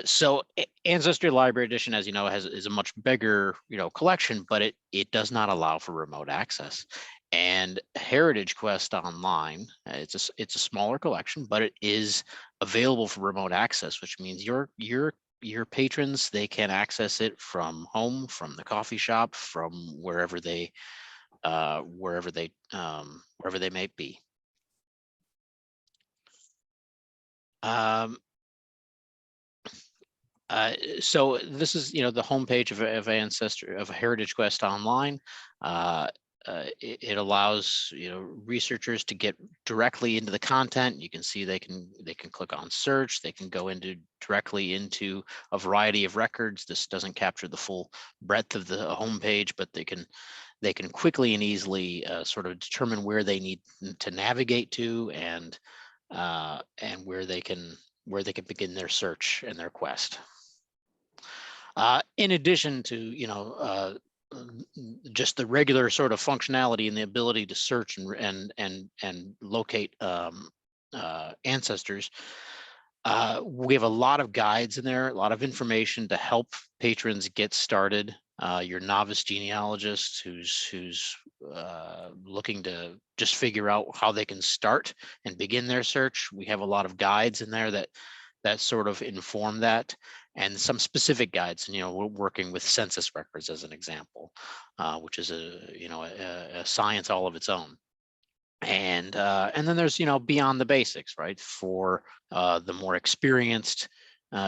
So Ancestry Library Edition, as you know, is a much bigger collection, but it does not allow for remote access. And Heritage Quest Online, it's a smaller collection, but it is available for remote access, which means your patrons, they can access it from home, from the coffee shop, from wherever they may be. So this is, the homepage of Ancestry, of Heritage Quest Online. It allows researchers to get directly into the content. You can see they can click on search. They can go directly into a variety of records. This doesn't capture the full breadth of the homepage, but they can quickly and easily sort of determine where they need to navigate to, and where they can begin their search and their quest. In addition to just the regular sort of functionality and the ability to search and locate ancestors, we have a lot of guides in there, a lot of information to help patrons get started. Your novice genealogist who's looking to just figure out how they can start and begin their search. We have a lot of guides in there that sort of inform that, and some specific guides. And we're working with census records as an example, which is a science all of its own. And then there's beyond the basics, right, for the more experienced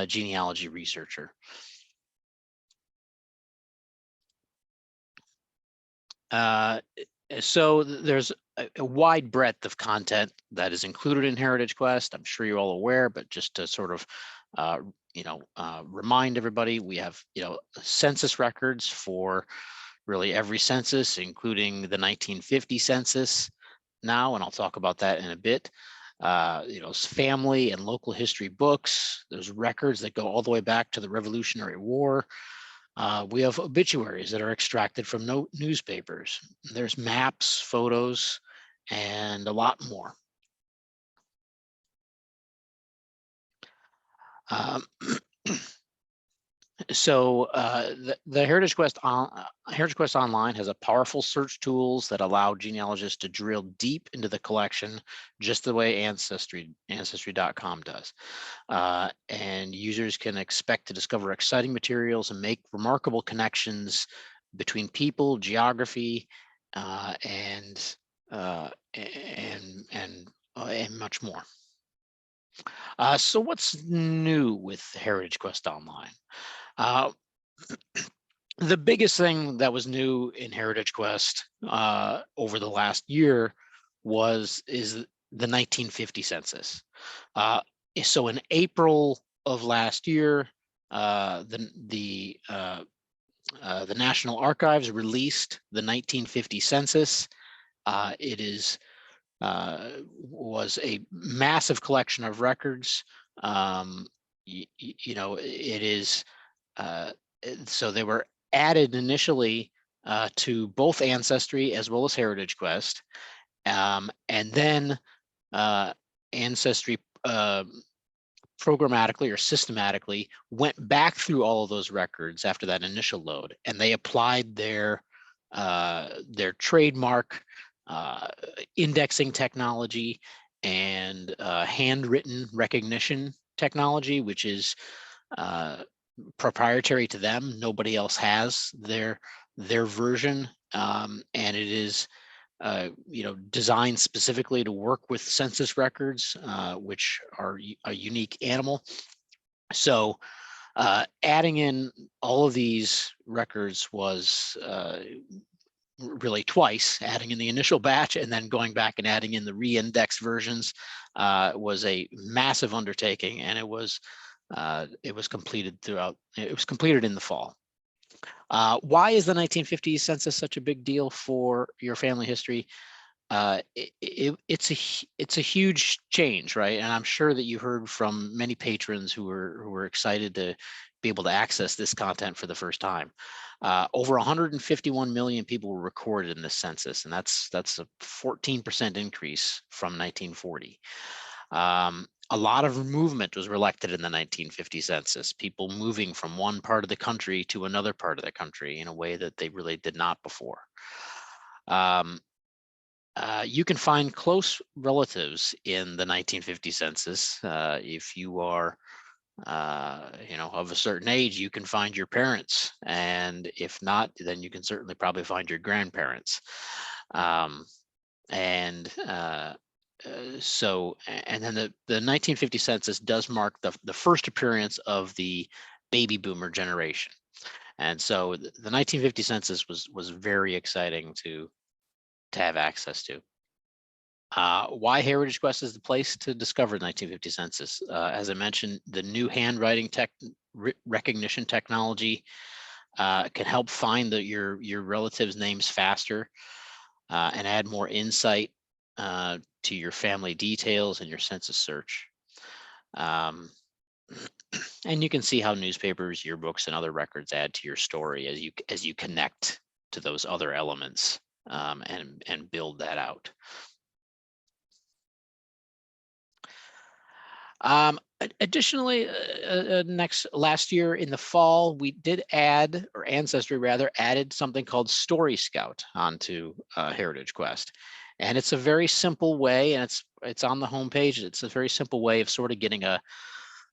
genealogy researcher. So there's a wide breadth of content that is included in Heritage Quest. I'm sure you're all aware, but just to sort of remind everybody, we have census records for really every census, including the 1950 census now, and I'll talk about that in a bit. Family and local history books. There's records that go all the way back to the Revolutionary War. We have obituaries that are extracted from newspapers. There's maps, photos, and a lot more. So the Heritage Quest Online has a powerful search tools that allow genealogists to drill deep into the collection, just the way Ancestry.com does. And users can expect to discover exciting materials and make remarkable connections between people, geography, and much more. So what's new with Heritage Quest Online? The biggest thing that was new in Heritage Quest over the last year is the 1950 census. So in April of last year, the National Archives released the 1950 census. It was a massive collection of records. It is so they were added initially to both Ancestry as well as Heritage Quest, and then Ancestry programmatically or systematically went back through all of those records after that initial load, and they applied their trademark indexing technology and handwritten recognition technology, which is proprietary to them. Nobody else has their version, and it is designed specifically to work with census records, which are a unique animal. So adding in all of these records was really twice, adding in the initial batch and then going back and adding in the re-indexed versions was a massive undertaking, and it was completed in the fall. Why is the 1950s census such a big deal for your family history? It's a huge change, right? And I'm sure that you heard from many patrons who were excited to be able to access this content for the first time. Over 151 million people were recorded in this census, and that's a 14% increase from 1940. A lot of movement was reflected in the 1950 census, people moving from one part of the country to another part of the country in a way that they really did not before. You can find close relatives in the 1950 census. If you are, of a certain age, you can find your parents, and if not, then you can certainly probably find your grandparents. So then the 1950 census does mark the first appearance of the baby boomer generation, and so the 1950 census was very exciting to have access to. Why Heritage Quest is the place to discover the 1950 census? As I mentioned, the new handwriting recognition technology can help find your relatives' names faster and add more insight to your family details and your census search. And you can see how newspapers, yearbooks, and other records add to your story as you connect to those other elements and build that out. Additionally, last year in the fall, we did add, or Ancestry rather, added something called Story Scout onto Heritage Quest. And it's a very simple way, and it's on the homepage. It's a very simple way of sort of getting a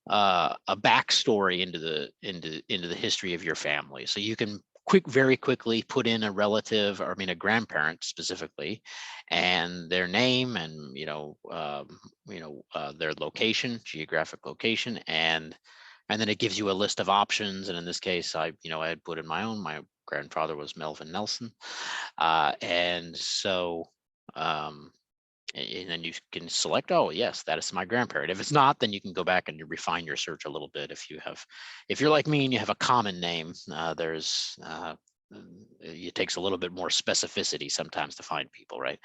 backstory into the history of your family. So you can very quickly put in a relative, or a grandparent specifically, and their name, and their location, geographic location, and then it gives you a list of options. And in this case, I had put in my own. My grandfather was Melvin Nelson, and so. And then you can select, oh yes, that is my grandparent. If it's not, then you can go back and you refine your search a little bit. If you're like me and you have a common name, it takes a little bit more specificity sometimes to find people, right?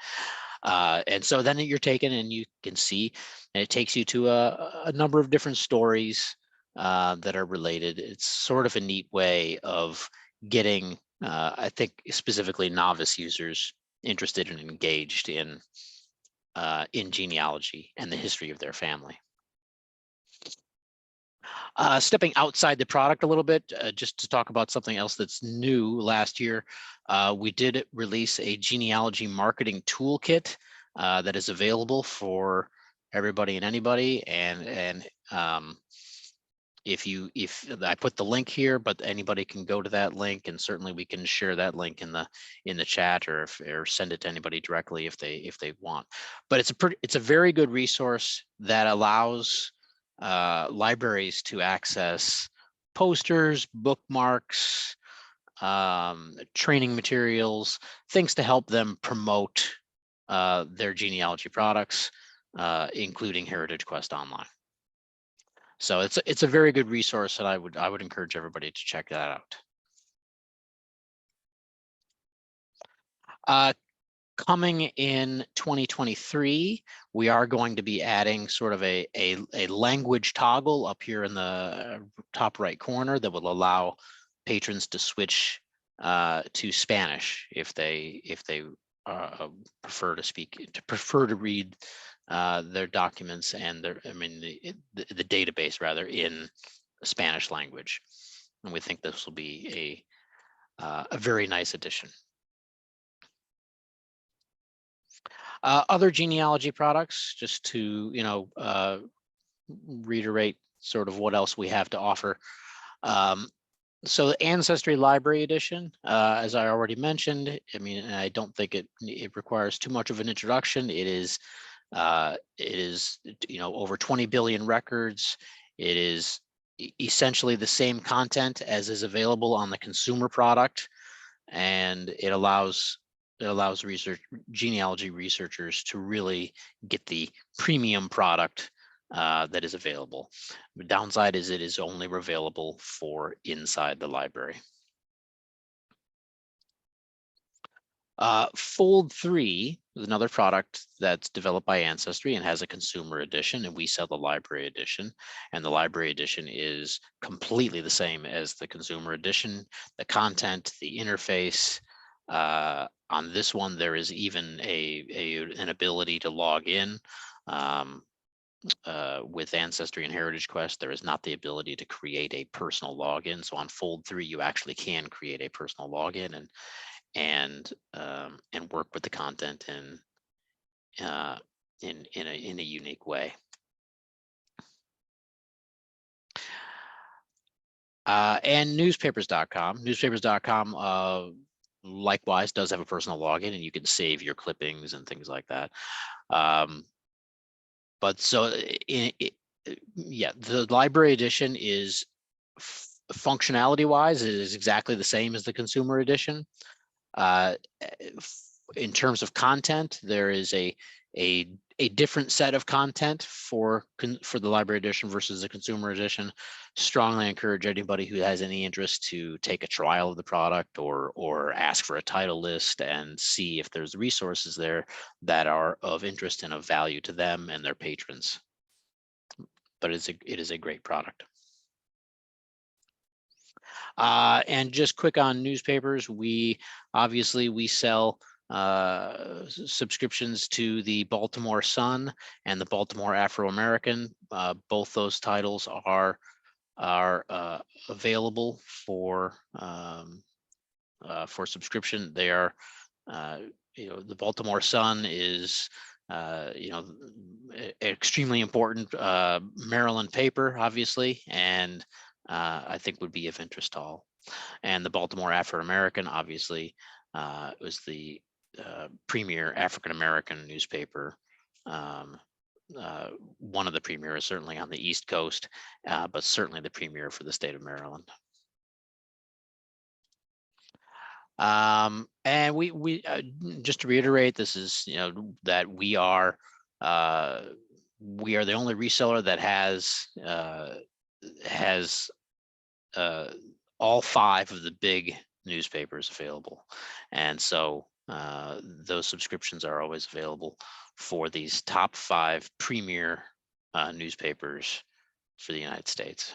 And so then you're taken, and you can see, and it takes you to a number of different stories that are related. It's sort of a neat way of getting, I think, specifically novice users interested and engaged in genealogy and the history of their family. Stepping outside the product a little bit, just to talk about something else that's new last year, we did release a genealogy marketing toolkit that is available for everybody and anybody. And if I put the link here, but anybody can go to that link, and certainly we can share that link in the chat, or send it to anybody directly if they want. But it's a very good resource that allows libraries to access posters, bookmarks, training materials, things to help them promote their genealogy products, including Heritage Quest Online. So it's a very good resource, and I would encourage everybody to check that out. Coming in 2023, we are going to be adding sort of a language toggle up here in the top right corner that will allow patrons to switch to Spanish if they prefer to read their documents and the database rather in Spanish language. And we think this will be a very nice addition. Other genealogy products, just to reiterate sort of what else we have to offer. So the Ancestry Library Edition, as I already mentioned, I don't think it requires too much of an introduction. It is over 20 billion records. It is essentially the same content as is available on the consumer product, and it allows genealogy researchers to really get the premium product that is available. The downside is it is only available for inside the library. Fold 3 is another product that's developed by Ancestry and has a consumer edition, and we sell the library edition. And the library edition is completely the same as the consumer edition. The content, the interface, on this one, there is even an ability to log in. With Ancestry and Heritage Quest, there is not the ability to create a personal login. So on Fold 3, you actually can create a personal login and work with the content in a unique way. And newspapers.com. Newspapers.com likewise does have a personal login, and you can save your clippings and things like that. But so yeah, the library edition is functionality wise, it is exactly the same as the consumer edition. In terms of content, there is a different set of content for the library edition versus the consumer edition. Strongly encourage anybody who has any interest to take a trial of the product or ask for a title list and see if there's resources there that are of interest and of value to them and their patrons. But it is a great product. And just quick on newspapers, we sell subscriptions to the Baltimore Sun and the Baltimore Afro-American. Both those titles are available for subscription. They are, the Baltimore Sun is extremely important Maryland paper, obviously, and I think would be of interest to all. And the Baltimore Afro-American, obviously, was the premier African-American newspaper. One of the premier, certainly on the East Coast, but certainly the premier for the state of Maryland. And we just to reiterate, this is that we are the only reseller that has all 5 of the big newspapers available, and so those subscriptions are always available for these top 5 premier newspapers for the United States.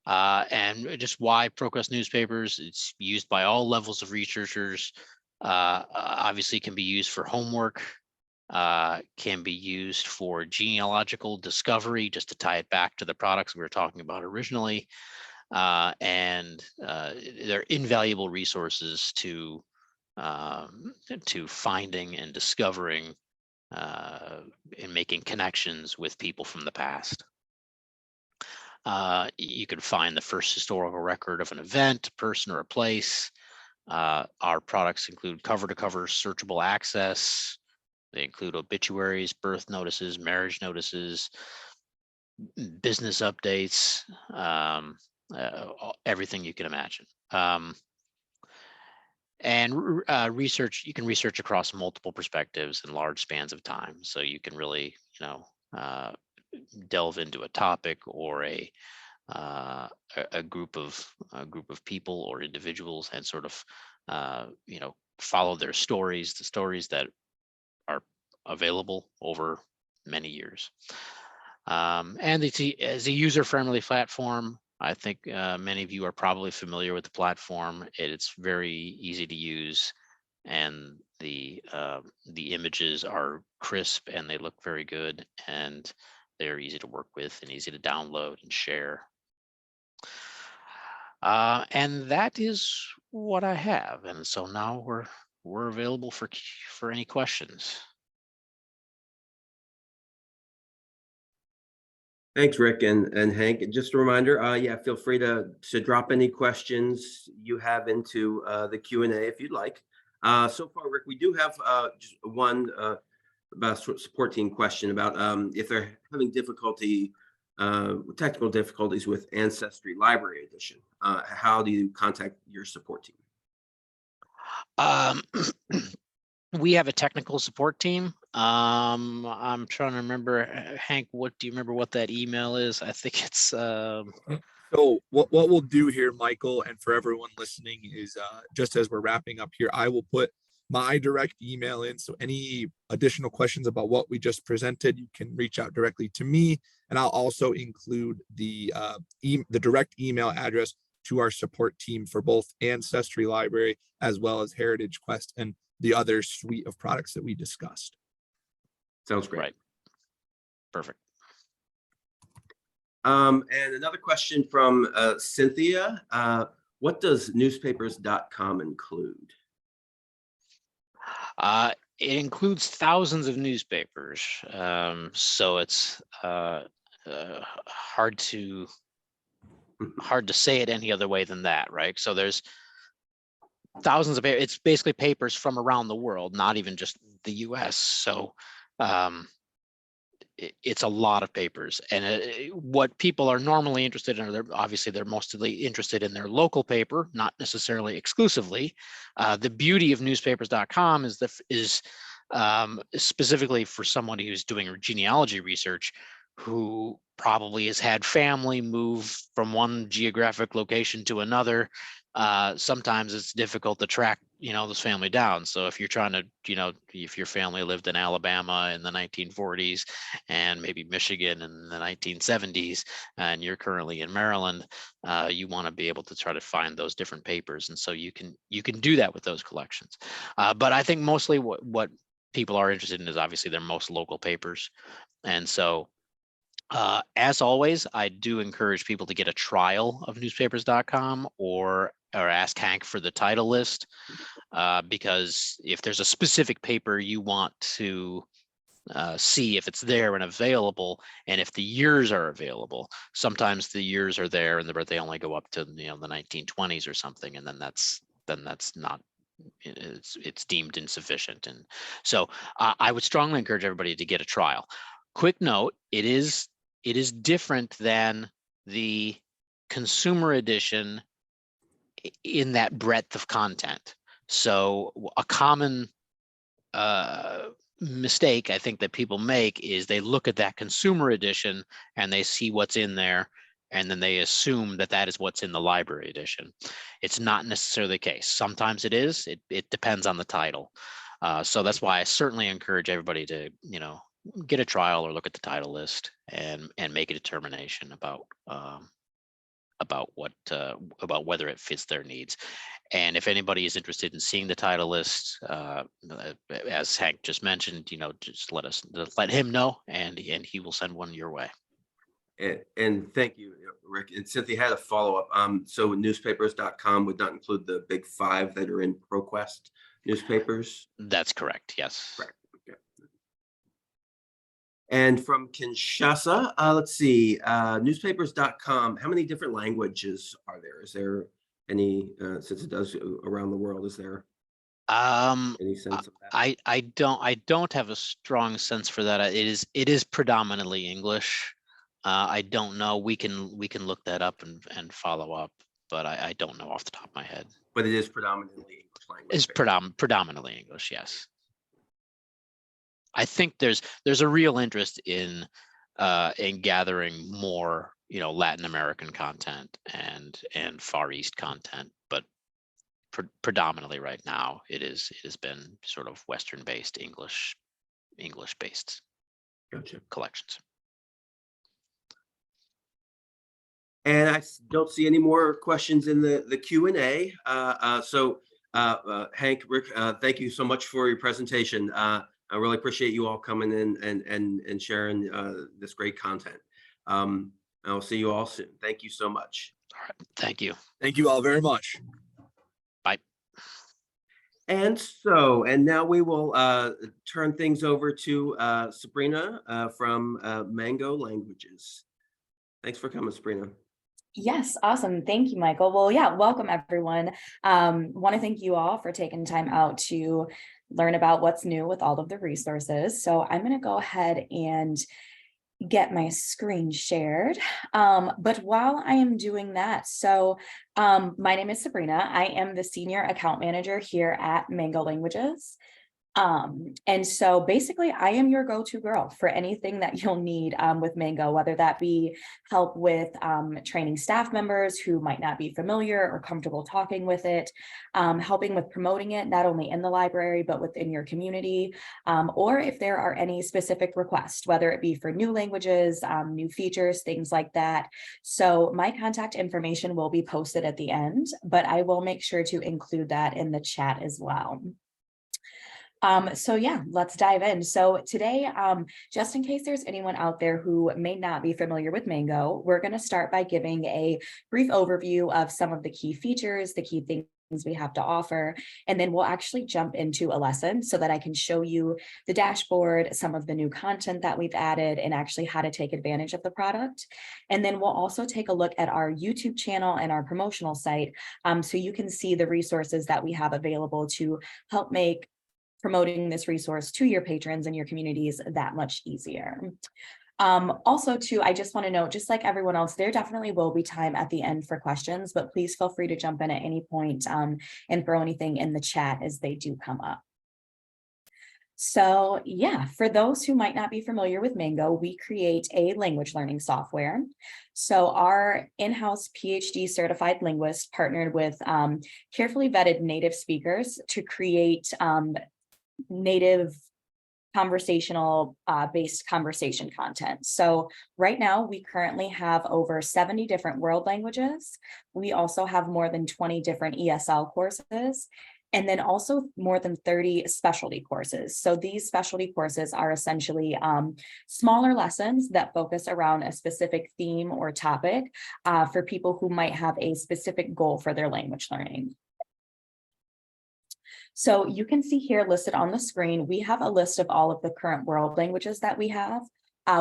And just why ProQuest newspapers? It's used by all levels of researchers. Obviously, can be used for homework, can be used for genealogical discovery, just to tie it back to the products we were talking about originally. And they're invaluable resources to finding and discovering and making connections with people from the past. You can find the first historical record of an event, person, or a place. Our products include cover-to-cover searchable access. They include obituaries, birth notices, marriage notices, business updates, everything you can imagine. Research, you can research across multiple perspectives and large spans of time. So you can really, delve into a topic or a group of people or individuals, and sort of, follow their stories, the stories that are available over many years. And as a user-friendly platform, I think many of you are probably familiar with the platform. It's very easy to use, and the images are crisp and they look very good, and they're easy to work with and easy to download and share. And that is what I have. And so now we're available for any questions. Thanks, Rick and Hank. Just a reminder, yeah, feel free to drop any questions you have into the Q&A if you'd like. So far, Rick, we do have just one about support team question about if they're having technical difficulties with Ancestry Library Edition. How do you contact your support team? We have a technical support team. I'm trying to remember, Hank, do you remember what that email is? I think it's So what we'll do here, Michael, and for everyone listening, is just as we're wrapping up here, I will put my direct email in. So any additional questions about what we just presented, you can reach out directly to me, and I'll also include the direct email address to our support team for both Ancestry Library as well as Heritage Quest and the other suite of products that we discussed. Sounds great. Right. Perfect. And another question from Cynthia. What does newspapers.com include? It includes thousands of newspapers. So it's hard to say it any other way than that, right? So there's thousands of, it's basically papers from around the world, not even just the US. So it's a lot of papers, and what people are normally interested in, they're mostly interested in their local paper, not necessarily exclusively. The beauty of newspapers.com is specifically for someone who's doing genealogy research, who probably has had family move from one geographic location to another. Sometimes it's difficult to track, this family down. So if you're trying to, if your family lived in Alabama in the 1940s and maybe Michigan in the 1970s, and you're currently in Maryland, you want to be able to try to find those different papers. And so you can do that with those collections. But I think mostly what people are interested in is obviously their most local papers. And so as always, I do encourage people to get a trial of newspapers.com or ask Hank for the title list, because if there's a specific paper you want to see if it's there and available, and if the years are available, sometimes the years are there and they only go up to the 1920s or something, and then that's not, it's deemed insufficient. And so I would strongly encourage everybody to get a trial. Quick note, it is different than the consumer edition in that breadth of content. So a common mistake I think that people make is they look at that consumer edition and they see what's in there, and then they assume that is what's in the library edition. It's not necessarily the case. Sometimes it is. It depends on the title. So that's why I certainly encourage everybody to, get a trial or look at the title list and make a determination about about whether it fits their needs. And if anybody is interested in seeing the title list, as Hank just mentioned, just let him know, and he will send one your way. And thank you, Rick. And Cynthia had a follow-up. So newspapers.com would not include the big 5 that are in ProQuest newspapers? That's correct, yes. Correct. Okay. And from Kinshasa, let's see, newspapers.com, how many different languages are there? Is there any, since it does around the world, is there any sense of that? I don't have a strong sense for that. It is predominantly English. I don't know. We can look that up and follow up, but I don't know off the top of my head. But it is predominantly English language. It's predominantly English, yes. I think there's a real interest in gathering more, Latin American content and Far East content, but predominantly right now it has been sort of Western based English based Gotcha. collections. And I don't see any more questions in the Q&A. So Hank, Rick, thank you so much for your presentation. I really appreciate you all coming in and sharing this great content. I'll see you all soon. Thank you so much. All right. Thank you. Thank you all very much. Bye. And now we will turn things over to Sabrina from Mango Languages. Thanks for coming, Sabrina. Yes, awesome. Thank you, Michael. Well, yeah, welcome everyone. Want to thank you all for taking time out to learn about what's new with all of the resources. So I'm going to go ahead and get my screen shared. But while I am doing that, my name is Sabrina. I am the Senior Account Manager here at Mango Languages. And so basically I am your go-to girl for anything that you'll need with Mango, whether that be help with training staff members who might not be familiar or comfortable talking with it, helping with promoting it, not only in the library, but within your community, or if there are any specific requests, whether it be for new languages, new features, things like that. So my contact information will be posted at the end, but I will make sure to include that in the chat as well. So yeah, let's dive in. So today, just in case there's anyone out there who may not be familiar with Mango, we're going to start by giving a brief overview of some of the key features, the key things we have to offer, and then we'll actually jump into a lesson so that I can show you the dashboard, some of the new content that we've added, and actually how to take advantage of the product. And then we'll also take a look at our YouTube channel and our promotional site, so you can see the resources that we have available to help make promoting this resource to your patrons and your communities that much easier. Also too, I just want to note, just like everyone else, there definitely will be time at the end for questions, but please feel free to jump in at any point and throw anything in the chat as they do come up. So yeah, for those who might not be familiar with Mango, we create a language learning software. So our in-house PhD certified linguist partnered with carefully vetted native speakers to create native conversational based conversation content. So right now we currently have over 70 different world languages. We also have more than 20 different ESL courses, and then also more than 30 specialty courses. So these specialty courses are essentially smaller lessons that focus around a specific theme or topic for people who might have a specific goal for their language learning. So you can see here listed on the screen, we have a list of all of the current world languages that we have,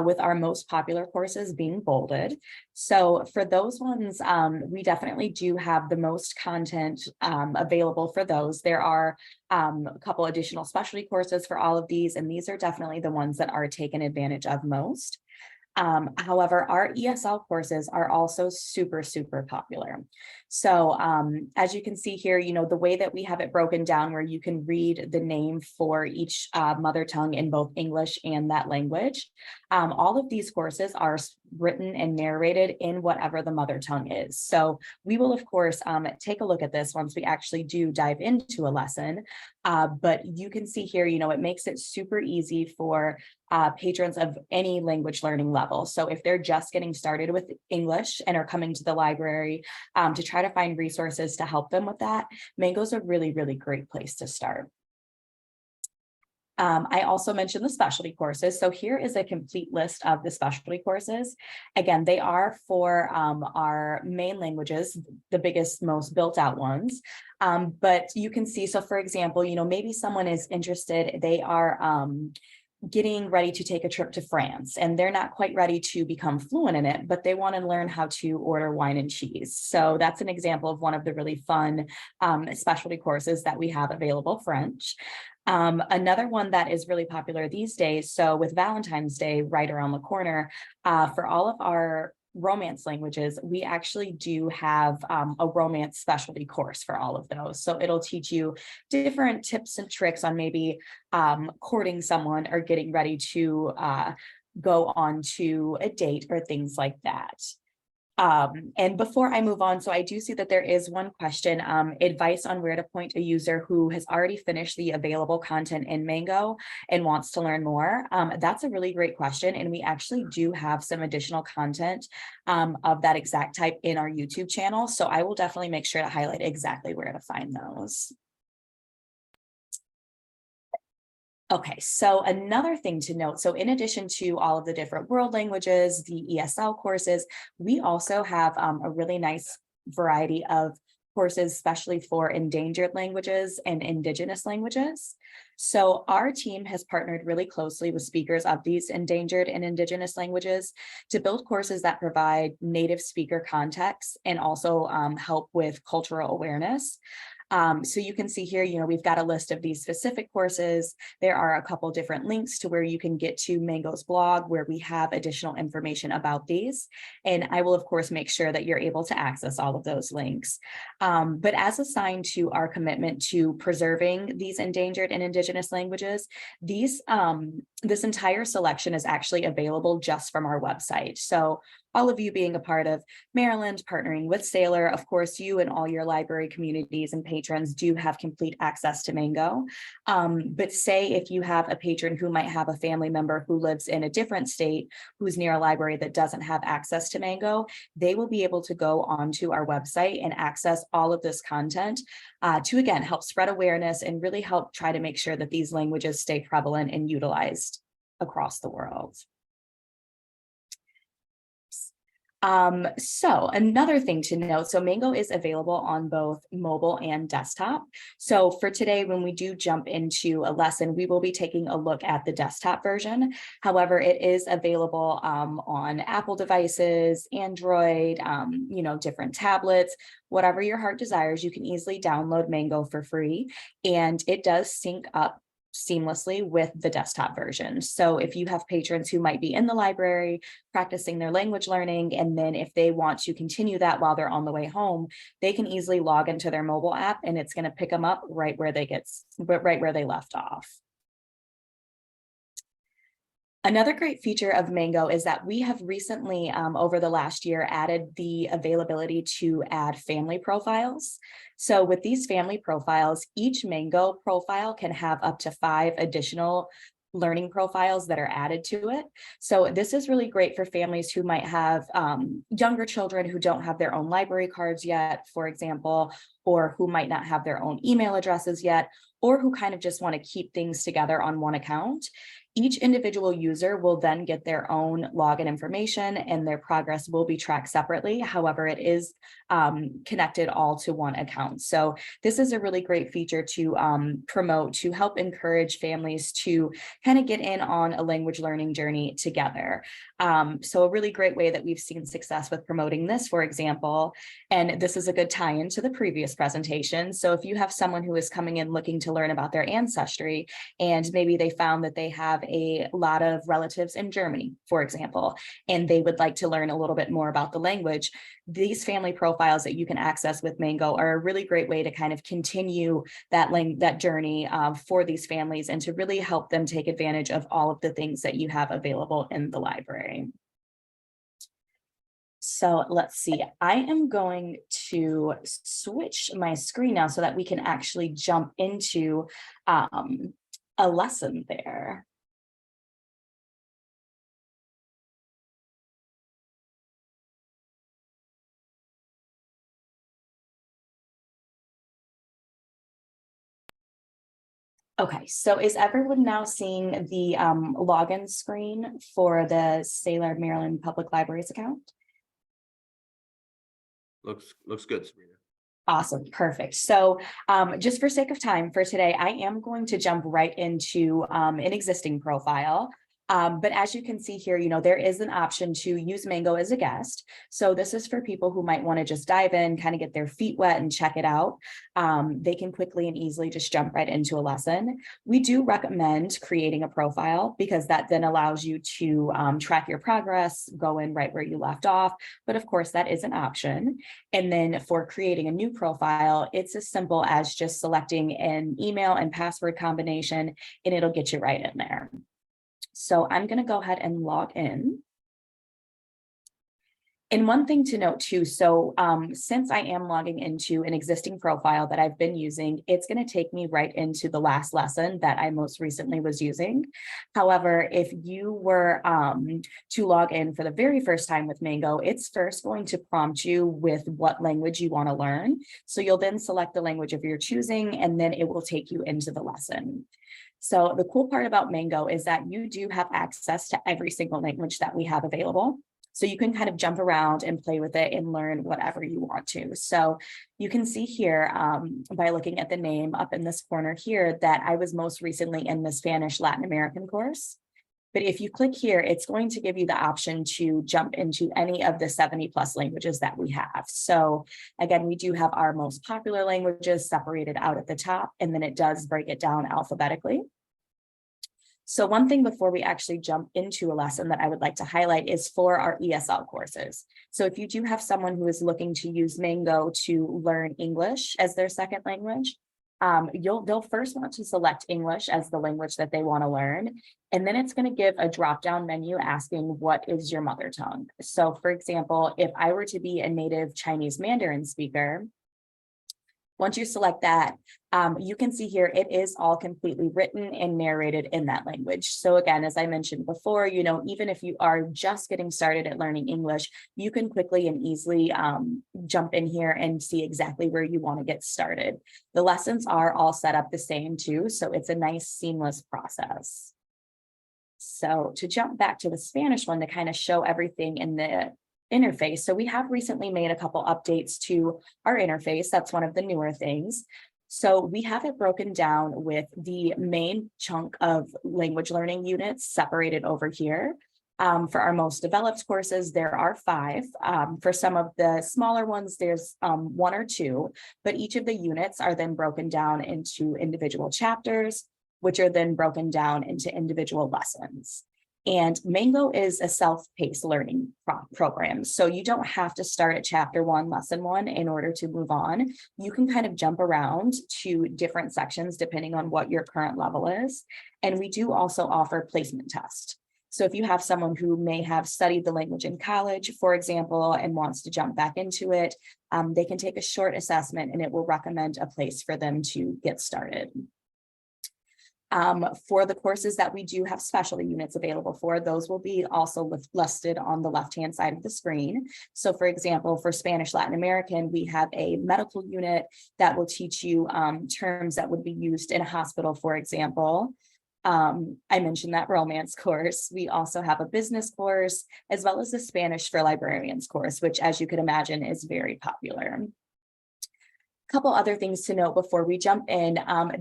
with our most popular courses being bolded. So for those ones, we definitely do have the most content available for those. There are a couple additional specialty courses for all of these, and these are definitely the ones that are taken advantage of most. However, our ESL courses are also super, super popular. So as you can see here, the way that we have it broken down where you can read the name for each mother tongue in both English and that language. All of these courses are written and narrated in whatever the mother tongue is. So we will, of course, take a look at this once we actually do dive into a lesson. But you can see here, it makes it super easy for patrons of any language learning level. So if they're just getting started with English and are coming to the library to try to find resources to help them with that, Mango's a really, really great place to start. I also mentioned the specialty courses. So here is a complete list of the specialty courses. Again, they are for our main languages, the biggest, most built out ones. But you can see, so for example, maybe someone is interested, they are getting ready to take a trip to France and they're not quite ready to become fluent in it, but they want to learn how to order wine and cheese. So that's an example of one of the really fun specialty courses that we have available, French. Another one that is really popular these days, so with Valentine's Day right around the corner, for all of our romance languages, we actually do have a romance specialty course for all of those. So it'll teach you different tips and tricks on maybe courting someone or getting ready to go on to a date or things like that. And before I move on, so I do see that there is one question, advice on where to point a user who has already finished the available content in Mango and wants to learn more. That's a really great question. And we actually do have some additional content of that exact type in our YouTube channel. So I will definitely make sure to highlight exactly where to find those. Okay, so another thing to note, so in addition to all of the different world languages, the ESL courses, we also have a really nice variety of courses, especially for endangered languages and indigenous languages. So our team has partnered really closely with speakers of these endangered and indigenous languages to build courses that provide native speaker context and also help with cultural awareness. So you can see here, we've got a list of these specific courses. There are a couple different links to where you can get to Mango's blog, where we have additional information about these. And I will, of course, make sure that you're able to access all of those links. But as a sign to our commitment to preserving these endangered and indigenous languages, this entire selection is actually available just from our website. So all of you being a part of Maryland, partnering with Sailor, of course, you and all your library communities and patrons do have complete access to Mango. But say if you have a patron who might have a family member who lives in a different state, who's near a library that doesn't have access to Mango, they will be able to go onto our website and access all of this content to, again, help spread awareness and really help try to make sure that these languages stay prevalent and utilized across the world. So another thing to note, so Mango is available on both mobile and desktop. So for today, when we do jump into a lesson, we will be taking a look at the desktop version. However, it is available on Apple devices, Android, different tablets, whatever your heart desires. You can easily download Mango for free, and it does sync up seamlessly with the desktop version. So if you have patrons who might be in the library practicing their language learning, and then if they want to continue that while they're on the way home, they can easily log into their mobile app and it's going to pick them up right where they left off. Another great feature of Mango is that we have recently, over the last year, added the availability to add family profiles. So with these family profiles, each Mango profile can have up to 5 additional learning profiles that are added to it. So this is really great for families who might have younger children who don't have their own library cards yet, for example, or who might not have their own email addresses yet, or who kind of just want to keep things together on one account. Each individual user will then get their own login information and their progress will be tracked separately. However, it is connected all to one account. So this is a really great feature to promote, to help encourage families to kind of get in on a language learning journey together. So a really great way that we've seen success with promoting this, for example, and this is a good tie-in to the previous this presentation. So if you have someone who is coming in looking to learn about their ancestry, and maybe they found that they have a lot of relatives in Germany, for example, and they would like to learn a little bit more about the language, these family profiles that you can access with Mango are a really great way to kind of continue that journey for these families and to really help them take advantage of all of the things that you have available in the library. So let's see, I am going to switch my screen now so that we can actually jump into a lesson there. Okay, so is everyone now seeing the login screen for the Saylor Maryland Public Libraries account? Looks good, Sabrina. Awesome, perfect. So just for sake of time for today, I am going to jump right into an existing profile. But as you can see here, there is an option to use Mango as a guest. So this is for people who might want to just dive in, kind of get their feet wet and check it out. They can quickly and easily just jump right into a lesson. We do recommend creating a profile because that then allows you to track your progress, go in right where you left off. But of course, that is an option. And then for creating a new profile, it's as simple as just selecting an email and password combination, and it'll get you right in there. So I'm going to go ahead and log in. And one thing to note too, so since I am logging into an existing profile that I've been using, it's going to take me right into the last lesson that I most recently was using. However, if you were to log in for the very first time with Mango, it's first going to prompt you with what language you want to learn. So you'll then select the language of your choosing, and then it will take you into the lesson. So the cool part about Mango is that you do have access to every single language that we have available. So you can kind of jump around and play with it and learn whatever you want to. So you can see here by looking at the name up in this corner here that I was most recently in the Spanish Latin American course. But if you click here, it's going to give you the option to jump into any of the 70+ languages that we have. So again, we do have our most popular languages separated out at the top, and then it does break it down alphabetically. So one thing before we actually jump into a lesson that I would like to highlight is for our ESL courses. So if you do have someone who is looking to use Mango to learn English as their second language, they'll first want to select English as the language that they want to learn. And then it's going to give a drop-down menu asking, what is your mother tongue? So for example, if I were to be a native Chinese Mandarin speaker, once you select that, you can see here, it is all completely written and narrated in that language. So again, as I mentioned before, even if you are just getting started at learning English, you can quickly and easily jump in here and see exactly where you want to get started. The lessons are all set up the same too, so it's a nice seamless process. So to jump back to the Spanish one to kind of show everything in the interface. So we have recently made a couple updates to our interface. That's one of the newer things. So we have it broken down with the main chunk of language learning units separated over here. For our most developed courses, there are 5. For some of the smaller ones, there's 1 or 2, but each of the units are then broken down into individual chapters, which are then broken down into individual lessons. And Mango is a self-paced learning program. So you don't have to start at chapter 1, lesson 1 in order to move on. You can kind of jump around to different sections depending on what your current level is. And we do also offer placement tests. So if you have someone who may have studied the language in college, for example, and wants to jump back into it, they can take a short assessment and it will recommend a place for them to get started. For the courses that we do have special units available for, those will be also listed on the left-hand side of the screen. So for example, for Spanish Latin American, we have a medical unit that will teach you terms that would be used in a hospital, for example. I mentioned that romance course. We also have a business course, as well as a Spanish for librarians course, which, as you could imagine, is very popular. Couple other things to note before we jump in,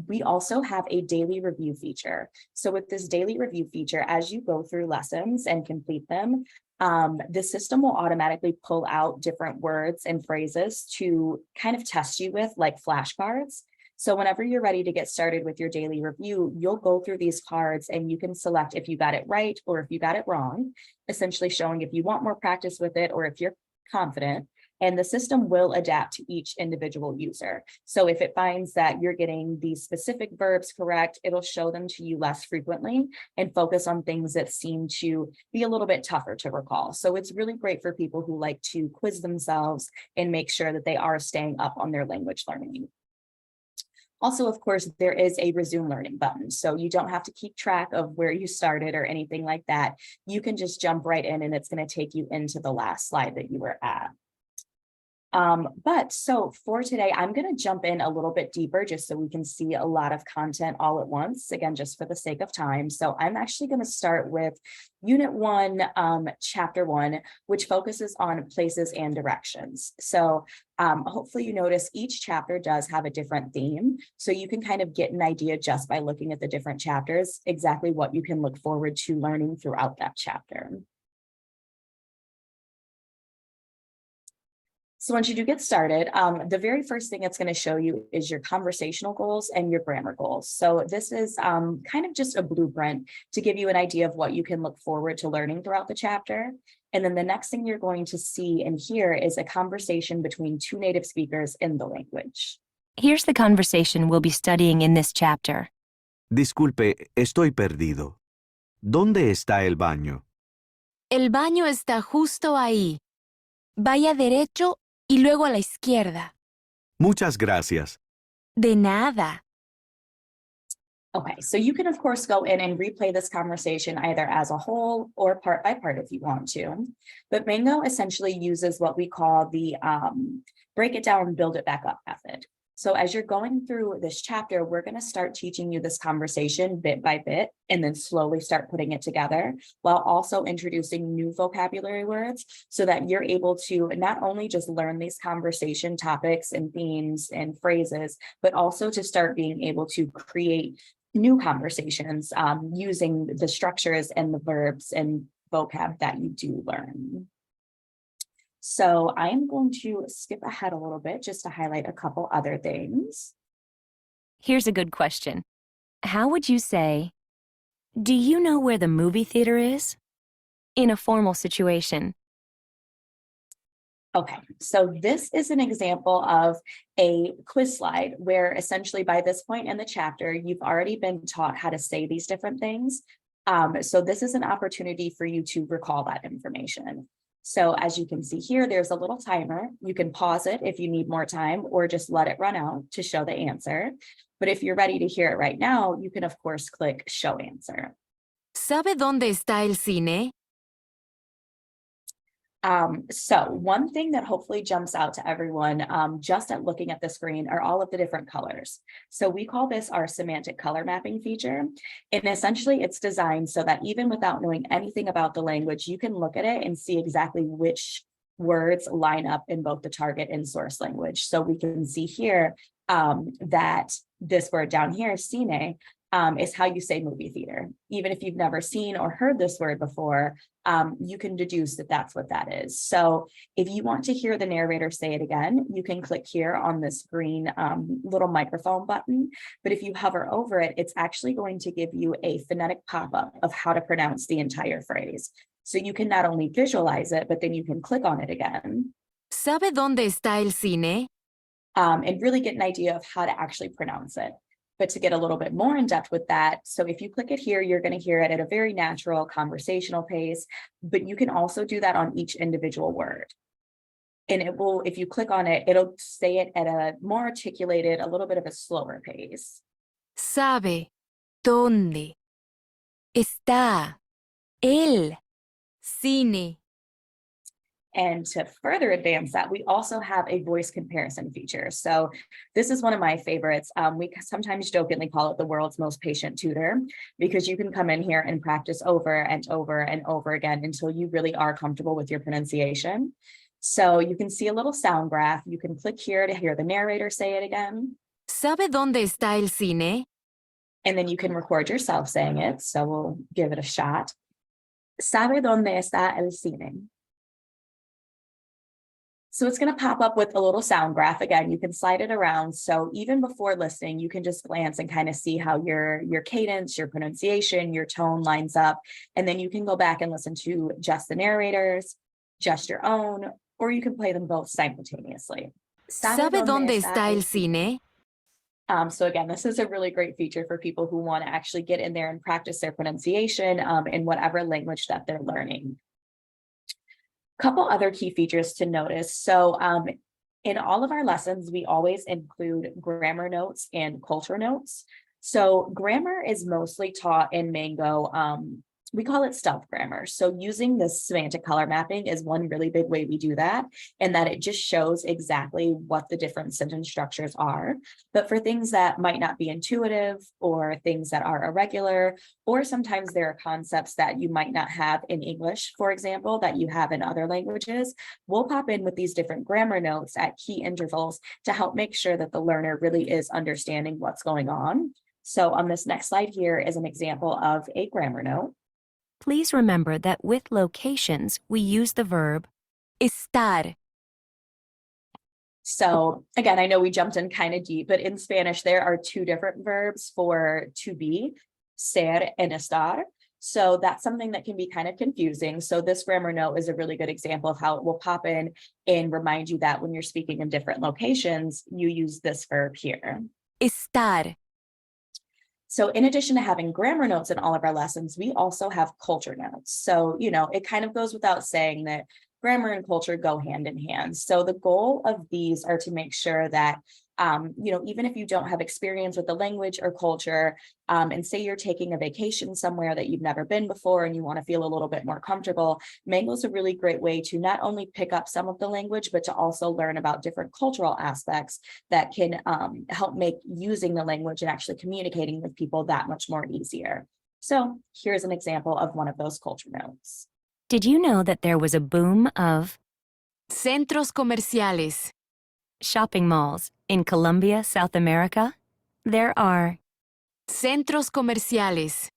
we also have a daily review feature. So with this daily review feature, as you go through lessons and complete them, the system will automatically pull out different words and phrases to kind of test you with, like flashcards. So whenever you're ready to get started with your daily review, you'll go through these cards and you can select if you got it right or if you got it wrong, essentially showing if you want more practice with it or if you're confident. And the system will adapt to each individual user. So if it finds that you're getting these specific verbs correct, it'll show them to you less frequently and focus on things that seem to be a little bit tougher to recall. So it's really great for people who like to quiz themselves and make sure that they are staying up on their language learning. Also, of course, there is a resume learning button, so you don't have to keep track of where you started or anything like that. You can just jump right in and it's going to take you into the last slide that you were at. But so for today, I'm going to jump in a little bit deeper just so we can see a lot of content all at once, again, just for the sake of time. So I'm actually going to start with Unit 1, Chapter 1, which focuses on places and directions. So hopefully you notice each chapter does have a different theme. So you can kind of get an idea just by looking at the different chapters, exactly what you can look forward to learning throughout that chapter. So once you do get started, the very first thing it's going to show you is your conversational goals and your grammar goals. So this is kind of just a blueprint to give you an idea of what you can look forward to learning throughout the chapter. And then the next thing you're going to see and hear is a conversation between two native speakers in the language. Here's the conversation we'll be studying in this chapter. Disculpe, estoy perdido. ¿Dónde está el baño? El baño está justo ahí. Vaya derecho y luego a la izquierda. Muchas gracias. De nada. Okay, so you can, of course, go in and replay this conversation either as a whole or part by part if you want to. But Mango essentially uses what we call the break it down, build it back up method. So as you're going through this chapter, we're going to start teaching you this conversation bit by bit, and then slowly start putting it together while also introducing new vocabulary words so that you're able to not only just learn these conversation topics and themes and phrases, but also to start being able to create new conversations using the structures and the verbs and vocab that you do learn. So I'm going to skip ahead a little bit just to highlight a couple other things. Here's a good question. How would you say, do you know where the movie theater is? In a formal situation. Okay, so this is an example of a quiz slide where essentially by this point in the chapter, you've already been taught how to say these different things. So this is an opportunity for you to recall that information. So as you can see here, there's a little timer. You can pause it if you need more time or just let it run out to show the answer. But if you're ready to hear it right now, you can of course click show answer. ¿Sabe dónde está el cine? So one thing that hopefully jumps out to everyone just at looking at the screen are all of the different colors. So we call this our semantic color mapping feature. And essentially it's designed so that even without knowing anything about the language, you can look at it and see exactly which words line up in both the target and source language. So we can see here that this word down here, cine, is how you say movie theater. Even if you've never seen or heard this word before, you can deduce that that's what that is. So if you want to hear the narrator say it again, you can click here on this green little microphone button. But if you hover over it, it's actually going to give you a phonetic pop-up of how to pronounce the entire phrase. So you can not only visualize it, but then you can click on it again. ¿Sabe dónde está el cine? And really get an idea of how to actually pronounce it. But to get a little bit more in depth with that, so if you click it here, you're going to hear it at a very natural conversational pace, but you can also do that on each individual word. And it will, if you click on it, it'll say it at a more articulated, a little bit of a slower pace. ¿Sabe dónde está el cine? And to further advance that, we also have a voice comparison feature. So this is one of my favorites. We sometimes jokingly call it the world's most patient tutor, because you can come in here and practice over and over and over again until you really are comfortable with your pronunciation. So you can see a little sound graph. You can click here to hear the narrator say it again. ¿Sabe dónde está el cine? And then you can record yourself saying it. So we'll give it a shot. ¿Sabe dónde está el cine? So it's going to pop up with a little sound graph. Again, you can slide it around. So even before listening, you can just glance and kind of see how your cadence, your pronunciation, your tone lines up. And then you can go back and listen to just the narrators, just your own, or you can play them both simultaneously. ¿Sabe dónde está el cine? So again, this is a really great feature for people who want to actually get in there and practice their pronunciation in whatever language that they're learning. Couple other key features to notice. So in all of our lessons, we always include grammar notes and culture notes. So grammar is mostly taught in Mango. We call it stealth grammar. So using the semantic color mapping is one really big way we do that, and that it just shows exactly what the different sentence structures are. But for things that might not be intuitive, or things that are irregular, or sometimes there are concepts that you might not have in English, for example, that you have in other languages, we'll pop in with these different grammar notes at key intervals to help make sure that the learner really is understanding what's going on. So on this next slide here is an example of a grammar note. Please remember that with locations, we use the verb estar. So again, I know we jumped in kind of deep, but in Spanish, there are two different verbs for to be, ser and estar. So that's something that can be kind of confusing. So this grammar note is a really good example of how it will pop in and remind you that when you're speaking in different locations, you use this verb here. Estar. So in addition to having grammar notes in all of our lessons, we also have culture notes. So, it kind of goes without saying that grammar and culture go hand in hand. So the goal of these are to make sure that, even if you don't have experience with the language or culture, and say you're taking a vacation somewhere that you've never been before and you want to feel a little bit more comfortable, Mango is a really great way to not only pick up some of the language, but to also learn about different cultural aspects that can help make using the language and actually communicating with people that much more easier. So here's an example of one of those culture notes. Did you know that there was a boom of Centros comerciales. shopping malls in Colombia, South America? There are Centros comerciales.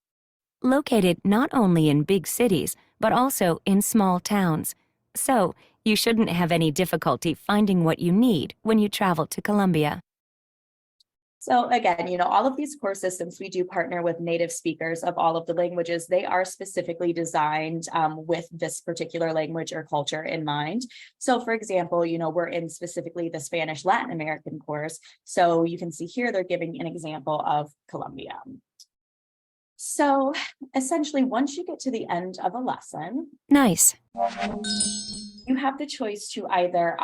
located not only in big cities, but also in small towns. So you shouldn't have any difficulty finding what you need when you travel to Colombia. So again, all of these course systems, we do partner with native speakers of all of the languages. They are specifically designed with this particular language or culture in mind. So for example, we're in specifically the Spanish Latin American course. So you can see here, they're giving an example of Colombia. So essentially, once you get to the end of a lesson, Nice. you have the choice to either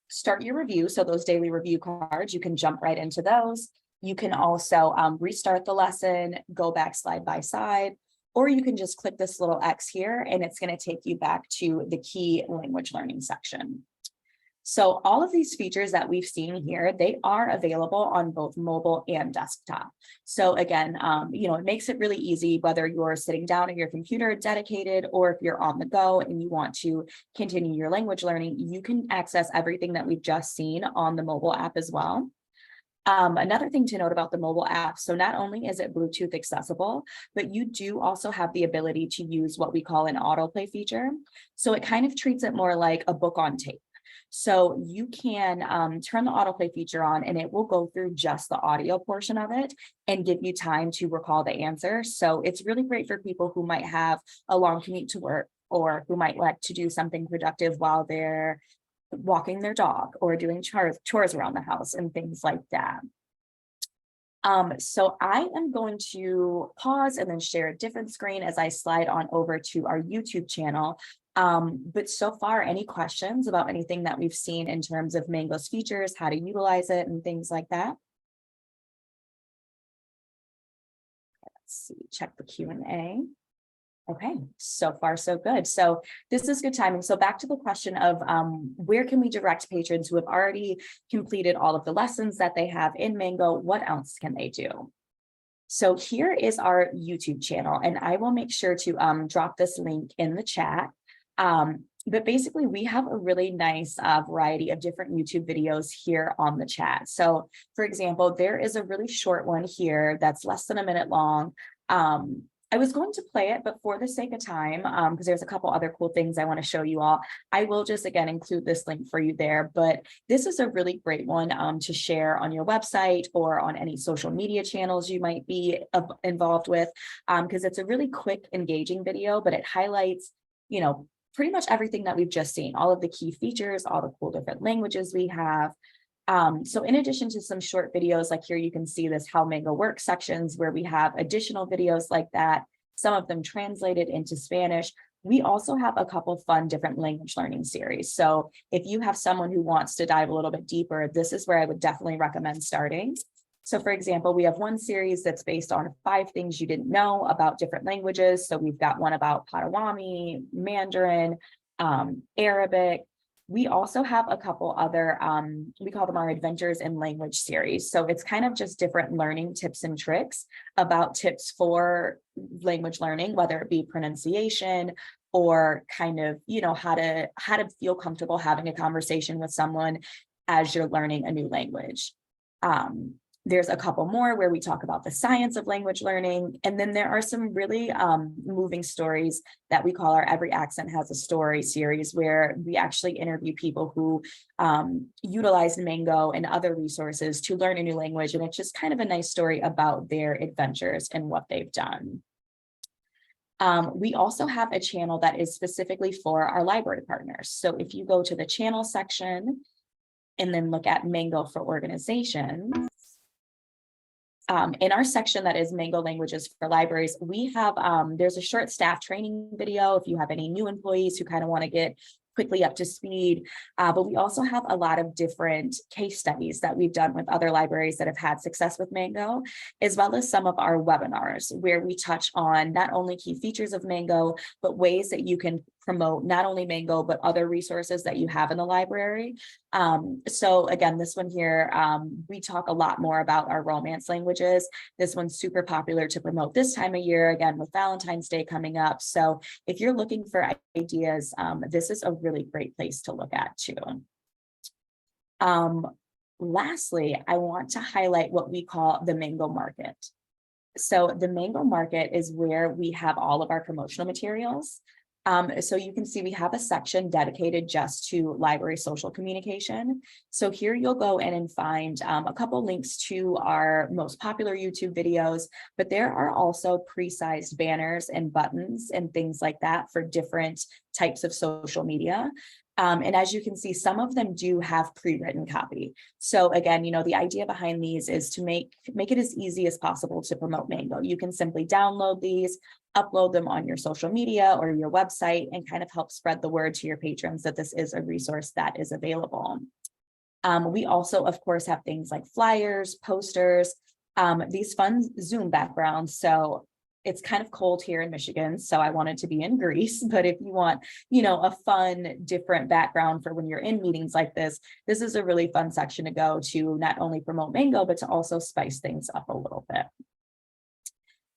start your review. So those daily review cards, you can jump right into those. You can also restart the lesson, go back slide by side, or you can just click this little X here and it's going to take you back to the key language learning section. So all of these features that we've seen here, they are available on both mobile and desktop. So again, it makes it really easy, whether you're sitting down at your computer dedicated, or if you're on the go and you want to continue your language learning, you can access everything that we've just seen on the mobile app as well. Another thing to note about the mobile app, so not only is it Bluetooth accessible, but you do also have the ability to use what we call an autoplay feature. So it kind of treats it more like a book on tape. So you can turn the autoplay feature on and it will go through just the audio portion of it and give you time to recall the answer. So it's really great for people who might have a long commute to work, or who might like to do something productive while they're walking their dog or doing chores around the house and things like that. So I am going to pause and then share a different screen as I slide on over to our YouTube channel. But so far, any questions about anything that we've seen in terms of Mango's features, how to utilize it and things like that? Let's see, check the Q&A. Okay, so far so good. So this is good timing. So back to the question of where can we direct patrons who have already completed all of the lessons that they have in Mango? What else can they do? So here is our YouTube channel, and I will make sure to drop this link in the chat. But basically, we have a really nice variety of different YouTube videos here on the chat. So for example, there is a really short one here that's less than a minute long. I was going to play it, but for the sake of time, because there's a couple other cool things I want to show you all, I will just again include this link for you there. But this is a really great one to share on your website or on any social media channels you might be involved with, because it's a really quick, engaging video, but it highlights, you know, pretty much everything that we've just seen, all of the key features, all the cool different languages we have. So in addition to some short videos, like here you can see this How Mango Works sections where we have additional videos like that, some of them translated into Spanish. We also have a couple fun different language learning series. So if you have someone who wants to dive a little bit deeper, this is where I would definitely recommend starting. So for example, we have one series that's based on 5 things you didn't know about different languages. So we've got one about Potawatomi, Mandarin, Arabic. We also have a couple other, we call them our Adventures in Language series. So it's kind of just different learning tips and tricks about tips for language learning, whether it be pronunciation or kind of, you know, how to feel comfortable having a conversation with someone as you're learning a new language. There's a couple more where we talk about the science of language learning. And then there are some really moving stories that we call our Every Accent Has a Story series, where we actually interview people who utilize Mango and other resources to learn a new language. And it's just kind of a nice story about their adventures and what they've done. We also have a channel that is specifically for our library partners. So if you go to the channel section and then look at Mango for Organizations, in our section that is Mango Languages for Libraries, we have, there's a short staff training video if you have any new employees who kind of want to get quickly up to speed. But we also have a lot of different case studies that we've done with other libraries that have had success with Mango, as well as some of our webinars where we touch on not only key features of Mango, but ways that you can promote not only Mango, but other resources that you have in the library. So again, this one here, we talk a lot more about our Romance languages. This one's super popular to promote this time of year, again, with Valentine's Day coming up. So if you're looking for ideas, this is a really great place to look at too. Lastly, I want to highlight what we call the Mango Market. So the Mango Market is where we have all of our promotional materials. So you can see we have a section dedicated just to library social communication. So here you'll go in and find a couple links to our most popular YouTube videos, but there are also pre-sized banners and buttons and things like that for different types of social media. And as you can see, some of them do have pre-written copy. So again, you know, the idea behind these is to make it as easy as possible to promote Mango. You can simply download these, upload them on your social media or your website, and kind of help spread the word to your patrons that this is a resource that is available. We also, of course, have things like flyers, posters, these fun Zoom backgrounds. So it's kind of cold here in Michigan, so I wanted to be in Greece. But if you want, you know, a fun, different background for when you're in meetings like this, this is a really fun section to go to not only promote Mango, but to also spice things up a little bit.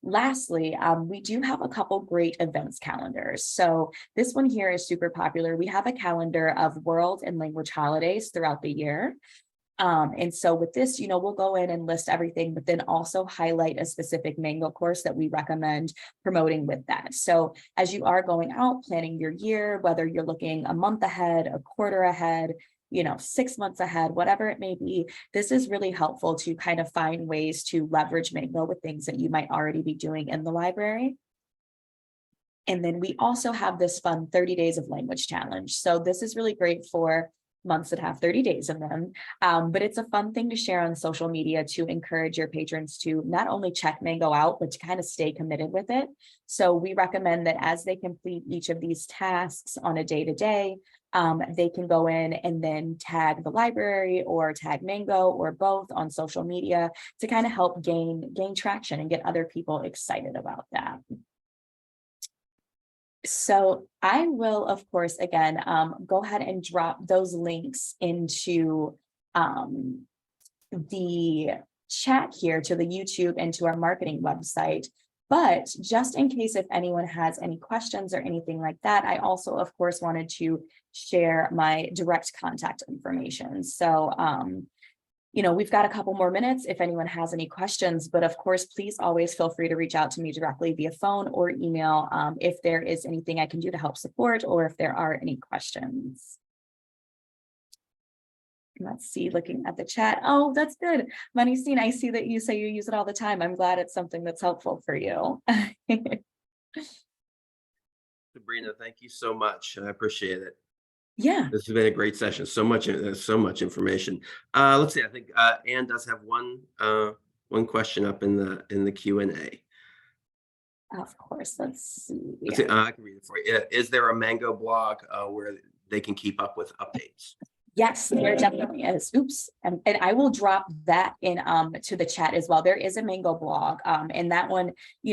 Lastly, we do have a couple great events calendars. So this one here is super popular. We have a calendar of world and language holidays throughout the year. And so with this, you know, we'll go in and list everything, but then also highlight a specific Mango course that we recommend promoting with that. So as you are going out planning your year, whether you're looking a month ahead, a quarter ahead, you know, 6 months ahead, whatever it may be, this is really helpful to kind of find ways to leverage Mango with things that you might already be doing in the library. And then we also have this fun 30 days of language challenge. So this is really great for months that have 30 days in them. But it's a fun thing to share on social media to encourage your patrons to not only check Mango out, but to kind of stay committed with it. So we recommend that as they complete each of these tasks on a day-to-day, they can go in and then tag the library or tag Mango or both on social media to kind of help gain traction and get other people excited about that. So I will, of course, again, go ahead and drop those links into the chat here to the YouTube and to our marketing website. But just in case if anyone has any questions or anything like that, I also, of course, wanted to share my direct contact information. So we've got a couple more minutes if anyone has any questions, but of course, please always feel free to reach out to me directly via phone or email if there is anything I can do to help support or if there are any questions. Let's see, looking at the chat. Oh, that's good. Manisine, I see that you say you use it all the time. I'm glad it's something that's helpful for you. Sabrina, thank you so much. I appreciate it. Yeah. This has been a great session. So much information. Let's see. I think Anne does have one question up in the Q&A. Of course. Let's see. Let's see, I can read it for you. Is there a Mango blog where they can keep up with updates? Yes, there definitely is. Oops. And I will drop that in to the chat as well. There is a Mango blog and that one,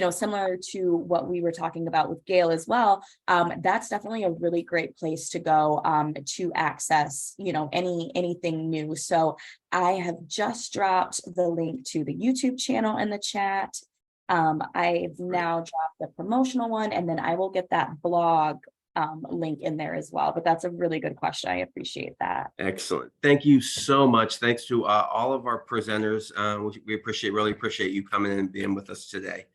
similar to what we were talking about with Gale as well. That's definitely a really great place to go to access, anything new. So I have just dropped the link to the YouTube channel in the chat. I've now dropped the promotional one, and then I will get that blog link in there as well. But that's a really good question. I appreciate that. Excellent. Thank you so much. Thanks to all of our presenters. We really appreciate you coming in and being with us today.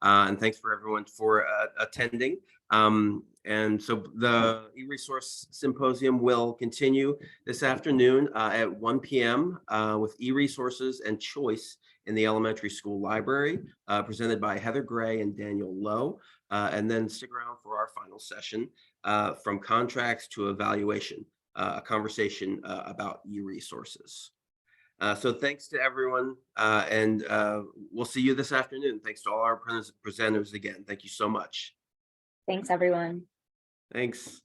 And thanks for everyone for attending. And so the e-resource symposium will continue this afternoon at 1 p.m. With e-resources and choice in the elementary school library, presented by Heather Gray and Daniel Lowe. And then stick around for our final session, from contracts to evaluation, a conversation about e-resources. So thanks to everyone, and we'll see you this afternoon. Thanks to all our presenters again. Thank you so much. Thanks, everyone. Thanks.